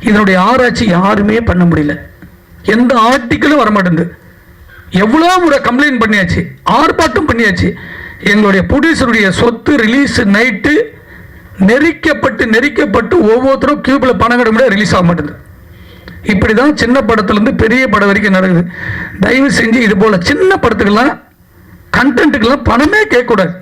இதனுடைய ஆராய்ச்சி யாருமே பண்ண முடியல. எந்த ஆர்டிக்கிளும் வரமாட்டேங்குது. எவ்வளோ முறை கம்ப்ளைண்ட் பண்ணியாச்சு, ஆர்ப்பாட்டம் பண்ணியாச்சு. எங்களுடைய ப்ரொடியூசருடைய சொத்து ரிலீஸ் நைட்டு நெரிக்கப்பட்டு ஒவ்வொருத்தரும் கியூபில் பணம் கட்ட முடியாது, ரிலீஸ் ஆக மாட்டேங்குது. இப்படி தான் சின்ன படத்துலேருந்து பெரிய படம் வரைக்கும் நடக்குது. தயவு செஞ்சு இது போல் சின்ன படத்துக்கெல்லாம் கண்டென்ட்டுக்கெல்லாம் பணமே கேட்கக்கூடாது.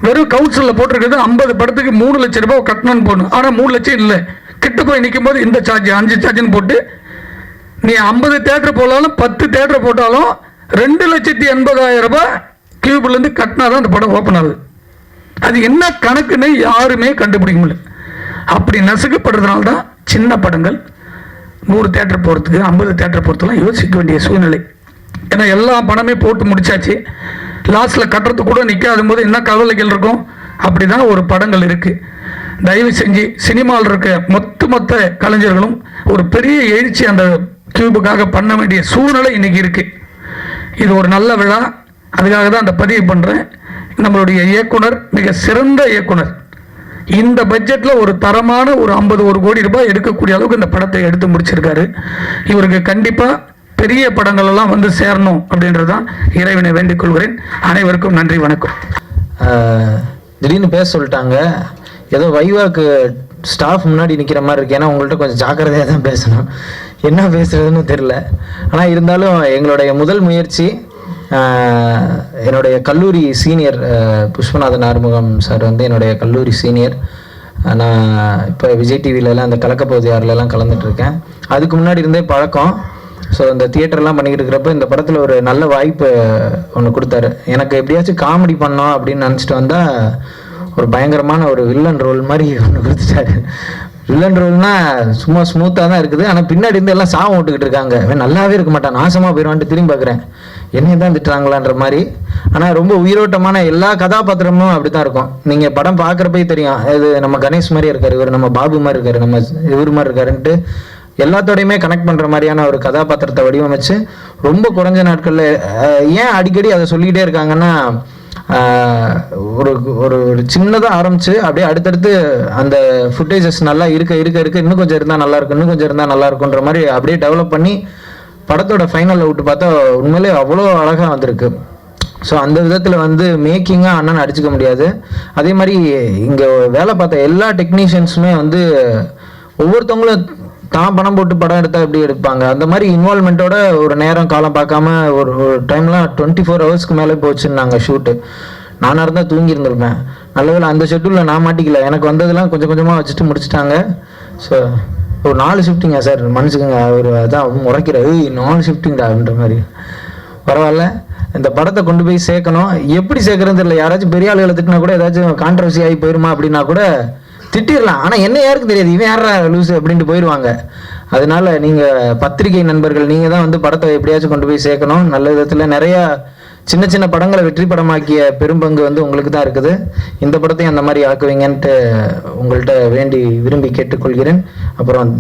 வெறும் கவுன்சிலில் போட்டிருக்கிறது 50 படத்துக்கு 3 லட்சம் ரூபாய் கட்டணும்னு போடணும். ஆனால் 3 லட்சம் இல்லை. கிட்ட போய் நிற்கும் போது இந்த சார்ஜ் 5 சார்ஜ்னு போட்டு நீ 50 தேட்டர் போட்டாலும் 10 தேட்டர் போட்டாலும் 2,80,000 ரூபாய் கியூப்லேருந்து கட்டினா தான் அந்த படம் ஓப்பன் ஆகுது. அது என்ன கணக்குன்னு யாருமே கண்டுபிடிக்க முடியல. அப்படி நசுக்கப்படுறதுனால தான் சின்ன படங்கள் 100 தேட்டர் போகிறதுக்கு 50 தேட்டர் போகிறதுலாம் யோசிக்க வேண்டிய சூழ்நிலை. ஏன்னா எல்லா பணமே போட்டு முடிச்சாச்சு. லாஸ்ட்டில் கட்டுறதுக்கு கூட நிற்காத போது என்ன கவலைகள் இருக்கும். அப்படி தான் ஒரு படங்கள் இருக்குது. தயவு செஞ்சு சினிமாவில் இருக்க மொத்த கலைஞர்களும் ஒரு பெரிய எழுச்சி அந்த கியூபுக்காக பண்ண வேண்டிய சூழ்நிலை இன்னைக்கு இருக்குது. இது ஒரு நல்ல விழா. அதுக்காக தான் அந்த பதிவு பண்ணுறேன். நம்மளுடைய இயக்குனர் மிக சிறந்த இயக்குனர். இந்த பட்ஜெட்டில் ஒரு தரமான ஒரு 51 கோடி ரூபாய் எடுக்கக்கூடிய அளவுக்கு இந்த படத்தை எடுத்து முடிச்சிருக்காரு. இவருக்கு கண்டிப்பாக பெரிய படங்கள் எல்லாம் வந்து சேரணும் அப்படின்றது தான் இறைவனை வேண்டிக் கொள்கிறேன். அனைவருக்கும் நன்றி, வணக்கம். திடீர்னு பேச சொல்லிட்டாங்க. ஏதோ வைவாக்கு ஸ்டாஃப் முன்னாடி நிற்கிற மாதிரி இருக்கு. ஏன்னா உங்கள்கிட்ட கொஞ்சம் ஜாக்கிரதையாக தான் பேசணும். என்ன பேசுறதுன்னு தெரில. ஆனால் இருந்தாலும் எங்களுடைய முதல் முயற்சி, என்னுடைய கல்லூரி சீனியர் புஷ்பநாதன் ஆறுமுகம் சார் வந்து என்னுடைய கல்லூரி சீனியர். நான் இப்போ விஜய் டிவிலலாம் அந்த கலக்கப்போது யாரிலலாம் கலந்துட்டுருக்கேன். அதுக்கு முன்னாடி இருந்தே பழக்கம். ஸோ இந்த தியேட்டர்லாம் பண்ணிக்கிட்டு இருக்கிறப்ப இந்த படத்தில் ஒரு நல்ல வாய்ப்பு ஒன்று கொடுத்தாரு. எனக்கு எப்படியாச்சும் காமெடி பண்ணோம் அப்படின்னு நினச்சிட்டு வந்தால் ஒரு பயங்கரமான ஒரு வில்லன் ரோல் மாதிரி ஒன்று கொடுத்துட்டாரு. வில்லன் ரோல்னா சும்மா ஸ்மூத்தாக தான் இருக்குது. ஆனால் பின்னாடி இருந்து எல்லாம் சாபம் விட்டுக்கிட்டு இருக்காங்க. நல்லாவே இருக்க மாட்டான், நாசமாக போயிடுவான்ட்டு திரும்பி பார்க்குறேன், என்னை தான் திட்டுறாங்களான்ற மாதிரி. ஆனால் ரொம்ப உயிரோட்டமான எல்லா கதாபாத்திரமும் அப்படி தான் இருக்கும். நீங்கள் படம் பார்க்குறப்பே தெரியும், இது நம்ம கணேஷ் மாதிரி இருக்காரு, இவர் நம்ம பாபு மாதிரி இருக்காரு, நம்ம இவர் மாதிரி இருக்காருன்ட்டு எல்லாத்தோடையுமே கனெக்ட் பண்ணுற மாதிரியான ஒரு கதாபாத்திரத்தை வடிவமைச்சு ரொம்ப குறைஞ்ச நாட்களில், ஏன் அடிக்கடி அதை சொல்லிக்கிட்டே இருக்காங்கன்னா, ஒரு ஒரு ஒரு சின்னதாக ஆரம்பிச்சு அப்படியே அடுத்தடுத்து அந்த ஃபுட்டேஜஸ் நல்லா இருக்க இன்னும் கொஞ்சம் இருந்தால் நல்லாயிருக்கும், இன்னும் கொஞ்சம் இருந்தால் நல்லா இருக்குன்ற மாதிரி அப்படியே டெவலப் பண்ணி படத்தோட ஃபைனலில் விட்டு பார்த்தா உண்மையிலே அவ்வளோ அழகாக வந்திருக்கு. ஸோ அந்த விதத்தில் வந்து மேக்கிங்காக அண்ணன் அடிச்சுக்க முடியாது. அதே மாதிரி இங்கே வேலை பார்த்த எல்லா டெக்னீஷியன்ஸுமே வந்து ஒவ்வொருத்தவங்களும் தான் பணம் போட்டு படம் எடுத்தா எப்படி எடுப்பாங்க, அந்த மாதிரி இன்வால்மெண்ட்டோட ஒரு நேரம் காலம் பார்க்காம ஒரு டைம்லாம் 24 ஹவர்ஸ்க்கு மேலே போச்சுன்னாங்க ஷூட்டு. நானாக இருந்தால் தூங்கி இருந்திருப்பேன். நல்லவேளை அந்த ஷெட்யூலில் நான் மாட்டிக்கல. எனக்கு வந்ததெல்லாம் கொஞ்சம் கொஞ்சமாக வச்சுட்டு முடிச்சுட்டாங்க. ஸோ ஒரு 4 ஷிஃப்டிங்க சார், மனுஷங்க ஒரு அதான் முறைக்கிறாரு 4 ஷிஃப்டிங்கடா அப்படின்ற மாதிரி. பரவாயில்ல, இந்த படத்தை கொண்டு போய் சேர்க்கணும். எப்படி சேர்க்கறதுன்னு தெரியல. யாராச்சும் பெரிய ஆளுகளை திட்டினா கூட ஏதாச்சும் கான்ட்ரவர்சி ஆகி போயிருமா அப்படின்னா கூட திட்டிடலாம். ஆனால் என்ன யாருக்கு தெரியாது, இவன் யாரா லூஸ் அப்படின்ட்டு போயிடுவாங்க. அதனால நீங்கள் பத்திரிகை நண்பர்கள் நீங்கள் தான் வந்து படத்தை எப்படியாச்சும் கொண்டு போய் சேர்க்கணும். நல்ல விதத்தில் நிறையா சின்ன சின்ன படங்களை வெற்றி படமாக்கிய பெரும்பங்கு வந்து உங்களுக்கு தான் இருக்குது. இந்த படத்தையும் அந்த மாதிரி ஆக்குவீங்கன்ட்டு உங்கள்கிட்ட வேண்டி விரும்பி கேட்டுக்கொள்கிறேன். அப்புறம்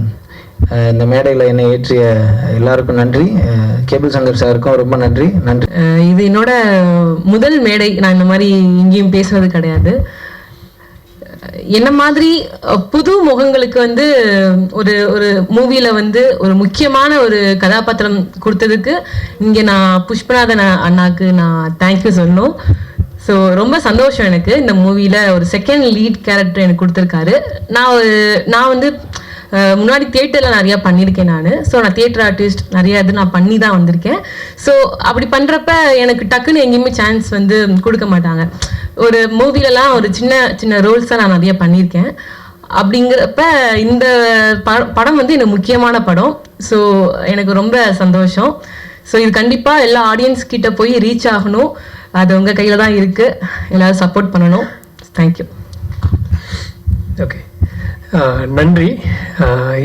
இந்த மேடையில் என்னை ஏற்றிய எல்லாருக்கும் நன்றி. கேபிள் சங்கர் சாருக்கும் ரொம்ப நன்றி. இது என்னோட முதல் மேடை. நான் இந்த மாதிரி எங்கேயும் பேசுனது கிடையாது. என்ன மாதிரி புது முகங்களுக்கு வந்து ஒரு ஒரு மூவில வந்து ஒரு முக்கியமான ஒரு கதாபாத்திரம் கொடுத்ததுக்கு இங்கே நான் புஷ்பநாதன் அண்ணாக்கு நான் தேங்க்யூ சொல்லணும். ஸோ ரொம்ப சந்தோஷம் எனக்கு. இந்த மூவியில் ஒரு செகண்ட் லீட் கேரக்டர் எனக்கு கொடுத்துருக்காரு. நான் வந்து முன்னாடி தியேட்டரில் நிறையா பண்ணியிருக்கேன் நான். ஸோ நான் தியேட்டர் ஆர்டிஸ்ட் நிறையா இது நான் பண்ணி தான் வந்திருக்கேன். ஸோ அப்படி பண்ணுறப்ப எனக்கு டக்குன்னு எங்கேயுமே சான்ஸ் வந்து கொடுக்க மாட்டாங்க. ஒரு மூவிலலாம் ஒரு சின்ன சின்ன ரோல்ஸ் தான் நான் நிறைய பண்ணியிருக்கேன். அப்படிங்கிறப்ப இந்த படம் வந்து எனக்கு முக்கியமான படம். ஸோ எனக்கு ரொம்ப சந்தோஷம். ஸோ இது கண்டிப்பாக எல்லா ஆடியன்ஸ் கிட்ட போய் ரீச் ஆகணும். அது உங்கள் கையில் தான் இருக்குது. எல்லோரும் சப்போர்ட் பண்ணணும். தேங்க்யூ. ஓகே, நன்றி.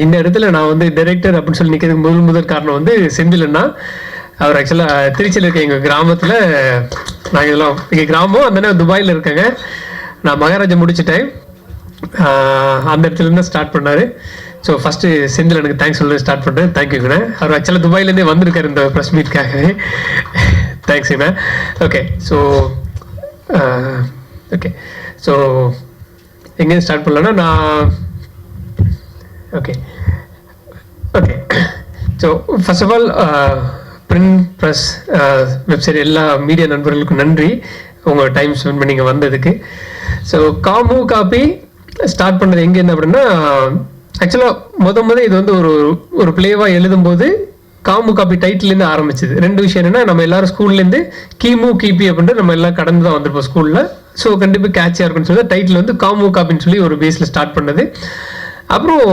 இந்த இடத்துல நான் வந்து டைரக்டர் அப்படின்னு சொல்லி நிற்கிறதுக்கு முதல் காரணம் வந்து செந்திலண்ணா. அவர் ஆக்சுவலாக திருச்சியில் இருக்க எங்கள் கிராமத்தில், நாங்கள் இதெல்லாம் எங்கள் கிராமம் அந்த துபாயில் இருக்காங்க. நான் மகாராஜா முடிச்சிட்டேன். அந்த இடத்துலேருந்து ஸ்டார்ட் பண்ணார். ஸோ ஃபஸ்ட்டு செந்தில் எனக்கு தேங்க்ஸ் சொல்ல ஸ்டார்ட் பண்ணுறேன். தேங்க்யூங்கண்ணா. அவர் ஆக்சுவலாக துபாயிலேருந்தே வந்திருக்காரு இந்த ப்ரெஸ் மீட்காகவே. தேங்க்ஸுங்கண்ணா. ஓகே, ஸோ எங்கேயும் ஸ்டார்ட் பண்ணலன்னா நான் okay so first of all print press website எல்லா மீடியா நண்பர்களுக்கும் நன்றி உங்கள் டைம் ஸ்பெண்ட் பண்ணி இங்கே வந்ததுக்கு. ஸோ காமு காப்பி ஸ்டார்ட் பண்ணது எங்கேருந்து அப்படின்னா, ஆக்சுவலாக இது வந்து ஒரு பிளேவாக எழுதும்போது காமு காப்பி டைட்டிலேருந்து ஆரம்பிச்சது. 2 விஷயம் என்னென்னா, நம்ம எல்லாரும் ஸ்கூல்லேருந்து கிமு கிபி அப்படின்ட்டு நம்ம எல்லாம் கடந்து தான் வந்திருப்போம் ஸ்கூலில். ஸோ கண்டிப்பாக கேட்சியாக இருக்குன்னு சொல்லி டைட்டில் வந்து காமு காப்பின்னு சொல்லி ஒரு பேஸில் ஸ்டார்ட் பண்ணது. அப்புறம்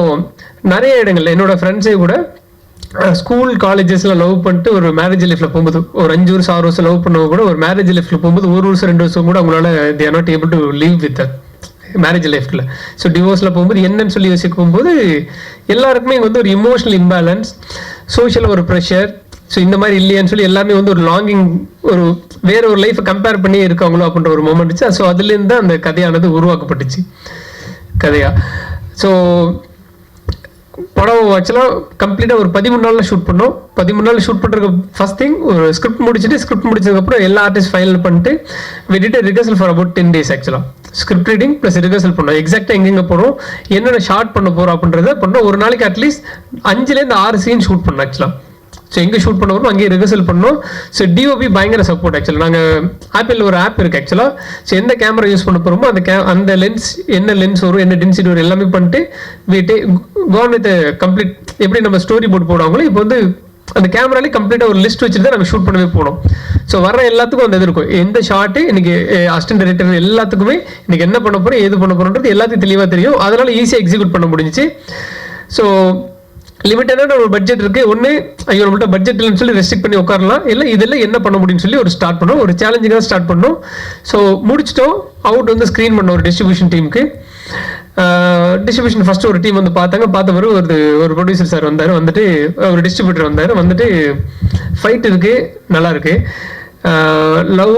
நிறைய இடங்கள்ல என்னோட ஃப்ரெண்ட்ஸே கூட ஸ்கூல் காலேஜஸ்ல லவ் பண்ணிட்டு ஒரு மேரேஜ் லைஃப்ல போகும்போது, ஒரு 5 வருஷம் 6 வருஷம் லவ் பண்ணவங்க கூட ஒரு மேரேஜ் லைஃப்ல போகும்போது 1 வருஷம் 2 வருஷம் கூட அவங்களால they are not able to live with marriage லைஃப்ல. ஸோ டிவோர்ஸில் போகும்போது என்னன்னு சொல்லி யோசிக்கும் போது எல்லாருக்குமே வந்து ஒரு இமோஷனல் இம்பேலன்ஸ், சோஷியல் ஒரு ப்ரெஷர், ஸோ இந்த மாதிரி இல்லையான்னு சொல்லி எல்லாமே வந்து ஒரு லாங்கிங், ஒரு வேற ஒரு லைஃப்பை கம்பேர் பண்ணி இருக்காங்களோ அப்படின்ற ஒரு மொமெண்ட் இருந்துச்சு. ஸோ அதுலேருந்து தான் அந்த கதையானது உருவாக்கப்பட்டுச்சு கதையா. ஸோ படம் ஆக்சுவலாக கம்ப்ளீட்டாக ஒரு 13 நாளில் ஷூட் பண்ணோம். 13 நாள் ஷூட் பண்ணுறதுக்கு ஃபர்ஸ்ட் திங் ஒரு ஸ்கிரிப்ட் முடிச்சதுக்கப்புறம் எல்லா ஆர்டிஸ்ட் ஃபைனல் பண்ணிட்டு விட்டுட்டு ரிஹர்சல் ஃபார் அபவுட் 10 days. ஆக்சுவலாக ஸ்கிரிப்ட் ரீடிங் ப்ளஸ் ரிஹர்சல் பண்ணோம். எக்ஸாக்டாக எங்கெங்கே போகிறோம், என்னென்ன ஷார்ட் பண்ண போகிறோம் அப்படின்றத பண்ணோம். ஒரு நாளைக்கு அட்லீஸ்ட் 5லேருந்து 6 சீன் ஷூட் பண்ணோம் ஆக்சுவலாக. ஸோ எங்கே ஷூட் பண்ண வரும் அங்கேயே ரிஹர்சல் பண்ணோம். ஸோ டிஓபி பயங்கர சப்போர்ட். ஆக்சுவலாக நாங்கள் ஆப்பிளில் ஒரு ஆப் இருக்குது ஆக்சுவலாக. ஸோ எந்த கேமரா யூஸ் பண்ண போகிறோமோ அந்த லென்ஸ், என்ன லென்ஸ் வரும், என்ன டென்சிட்டி வரும் எல்லாமே பண்ணிட்டு கோன் வித் கம்ப்ளீட். எப்படி நம்ம ஸ்டோரி போர்ட் போடுவாங்களோ இப்போ வந்து அந்த கேமராலே கம்ப்ளீட்டாக ஒரு லிஸ்ட் வச்சுட்டு தான் நாங்கள் ஷூட் பண்ணவே போனோம். ஸோ வர எல்லாத்துக்கும் அந்த இது இருக்கும். எந்த ஷார்ட்டு இன்னைக்கு அசிஸ்டன்ட் டைரக்டர் எல்லாத்துக்குமே இன்னைக்கு என்ன பண்ண போகிறோம், ஏது பண்ண போகிறோன்றது எல்லாத்தையும் தெளிவாக தெரியும். அதனால ஈஸியாக எக்ஸிக்யூட் பண்ண முடிஞ்சிச்சு. ஸோ லிமிட்டடான ஒரு பட்ஜெட் இருக்குது. ஒன்று ஐயோ நம்மள்ட்ட பட்ஜெட் இல்லைன்னு சொல்லி ரெஸ்ட்ரிக்ட் பண்ணி உட்காரலாம், இல்லை இதெல்லாம் என்ன பண்ண முடியும்னு சொல்லி ஒரு ஸ்டார்ட் பண்ணோம். ஒரு சேலஞ்சிங்காக ஸ்டார்ட் பண்ணோம். ஸோ முடிச்சிட்டோம். அவுட் வந்து ஸ்க்ரீன் பண்ணோம் ஒரு டிஸ்ட்ரிபியூஷன் டீமுக்கு. டிஸ்ட்ரிபியூஷன் ஃபர்ஸ்ட் ஒரு டீம் வந்து பார்த்தவர் ஒரு ப்ரொடியூசர் சார் வந்தார். வந்துட்டு ஒரு டிஸ்ட்ரிபியூட்டர் வந்தார். வந்துட்டு ஃபைட் இருக்குது, நல்லா இருக்கு, லவ்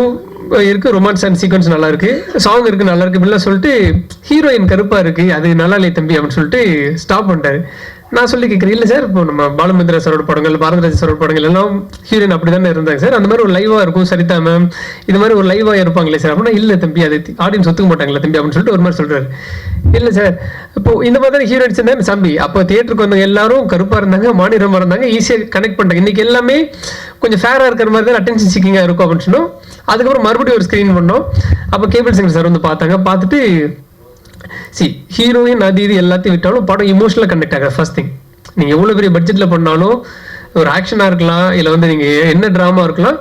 இருக்குது, ரொமான்ஸ் அண்ட் சீக்வன்ஸ் நல்லா இருக்கு, சாங் இருக்குது, நல்லா இருக்கு இப்படிலாம் சொல்லிட்டு ஹீரோயின் கருப்பாக இருக்குது, அது நல்லா இல்லை தம்பி அப்படின்னு சொல்லிட்டு ஸ்டாப் பண்ணிட்டாரு. நான் சொல்லி கேட்குறேன், இல்லை சார் இப்போ நம்ம பாலுமந்திரா சாரோட படங்கள், பாரதிராஜா சாரோட படங்கள் எல்லாம் ஹீரோயின் அப்படி தானே இருந்தாங்க சார், அந்த மாதிரி ஒரு லைவாக இருக்கும் சரிதா மேம், இது மாதிரி ஒரு லைவாக இருப்பாங்களே சார் அப்படின்னா, இல்லை தம்பி அது ஆடியன்ஸ் ஒத்துக்க மாட்டாங்களே தம்பி அப்படின்னு சொல்லிட்டு ஒரு மாதிரி சொல்கிறாரு. இல்லை சார் இப்போ இந்த மாதிரி தான் ஹீரோயின்ஸ் இருந்தாங்க தம்பி, அப்போ தியேட்டருக்கு வந்தவங்க எல்லாரும் கருப்பாக இருந்தாங்க, மாநிலமாக இருந்தாங்க, ஈஸியாக கனெக்ட் பண்ணிட்டாங்க. இன்னைக்கு எல்லாமே கொஞ்சம் ஃபேராக இருக்கிற மாதிரி தான் அட்டென்ஷன் சீக்கிங்காக இருக்கும் அப்படின்னு சொன்னோம். அதுக்கப்புறம் மறுபடியும் ஒரு ஸ்க்ரீன் பண்ணோம். அப்போ கேபிள் சங்கர் சார் வந்து பார்த்தாங்க. பார்த்துட்டு ஹீரோயின் அது இது எல்லாத்தையும் விட்டாலும் படம் இமோஷனலாக கனெக்ட் ஆகிற ஃபர்ஸ்ட் திங். நீங்கள் எவ்வளோ பெரிய பட்ஜெட்டில் பண்ணாலும் ஒரு ஆக்ஷனாக இருக்கலாம், இல்லை வந்து நீங்கள் என்ன ட்ராமா இருக்கலாம்,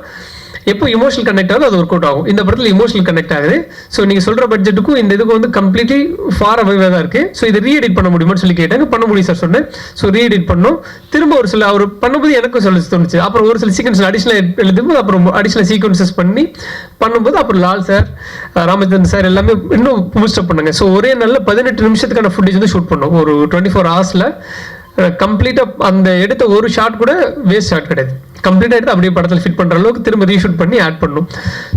எப்போ இமோஷனல் கனெக்ட் ஆகுது அது ஒர்க் அவுட் ஆகும். இந்த படத்தில் இமோஷனல் கனெக்ட் ஆகுது. ஸோ நீங்கள் சொல்கிற பட்ஜெட்டுக்கும் இந்த இதுக்கும் வந்து கம்ப்ளீட்லி ஃபார் அவைவாக தான் இருக்குது. ஸோ இதை ரீஎடிட் பண்ண முடியுமான்னு சொல்லி கேட்டாங்க. பண்ண முடியும் சார் சொன்னேன். ஸோ ரீஎடிட் பண்ணோம். திரும்ப ஒரு சில அவர் பண்ணும்போது எனக்கும் சொல்ல தோணுச்சு. அப்புறம் ஒரு சில சீக்வன்ஸ் அடிஷனல் எழுதும்போது அப்புறம் அடிஷனல் சீக்வன்சஸ் பண்ணும்போது அப்புறம் லால் சார், ராமச்சந்திரன் சார் எல்லாமே இன்னும் பூஸ்டப் பண்ணாங்க. ஸோ ஒரே நல்ல 18 நிமிஷத்துக்கான ஃபுட்டேஜ் வந்து ஷூட் பண்ணோம். ஒரு 24 ஹவர்ஸில் கம்ப்ளீட்டாக அந்த எடுத்த ஒரு ஷாட் கூட வேஸ்ட் ஷாட் கிடையாது. கம்ப்ளீட்டாக எடுத்து அப்படியே படத்தில் ஃபிட் பண்ணுற அளவுக்கு திரும்ப ரீஷூட் பண்ணி ஆட் பண்ணும்.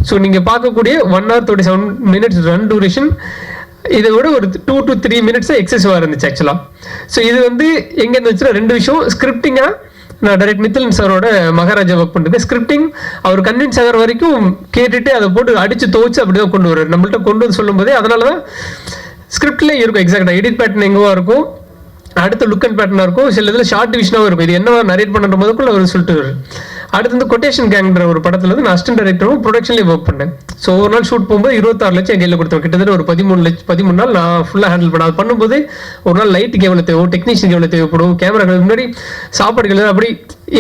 ஸோ நீங்கள் பார்க்கக்கூடிய 1 hour 37 minutes ரன் டூரேஷன் இதை விட ஒரு 2 to 3 minutes எக்ஸசிவாக இருந்துச்சு ஆக்சுவலாக. ஸோ இது வந்து எங்கே இருந்துச்சுன்னா 2 விஷயம். ஸ்கிரிப்டிங்காக நான் டைரக்ட் நித்திலன் சாரோட மகாராஜா ஒர்க் பண்ணுறது. ஸ்கிரிப்டிங் அவர் கன்வின்ஸ் ஆகிற வரைக்கும் கேட்டுட்டு அதை போட்டு அடித்து துவச்சு அப்படி தான் கொண்டு வர்றாரு. நம்மள்ட்ட கொண்டு வந்து சொல்லும் போதே அதனால தான் ஸ்கிரிப்ட்லேயே இருக்கும் எக்ஸாக்டாக எடிட் பேட்டர்ன் எங்கேவா இருக்கும், அடுத்த லுக் அண்ட் பேட்டர்னாக இருக்கும், சில இதில் ஷார்ட் டிவிஷனாகவும் இருக்கும். இது என்ன நரேட் பண்ணுற போதுக்குள்ள அவர் சொல்லிட்டு வரும். அடுத்து வந்து கொட்டேஷன் கேங்ன்ற ஒரு படத்தில் வந்து நான் அசிஸ்டன்ட் டைரக்டரும் ப்ரொடக்ஷன்லேயே ஒர்க் பண்ணேன். ஸோ ஒரு நாள் ஷூட் போகும்போது 26 லட்சம் என் கையில் கொடுத்தோம். கிட்டத்தட்ட ஒரு 13 நாள் நான் ஃபுல்லாக ஹேண்டில் பண்ண. அது பண்ணும்போது ஒரு நாள் லைட்டுக்கு எவ்வளோ தேவை, டெக்னீஷியனுக்கு எவ்வளோ தேவைப்படும், கேமராக்கள் முன்னாடி சாப்பாடுகள் அப்படி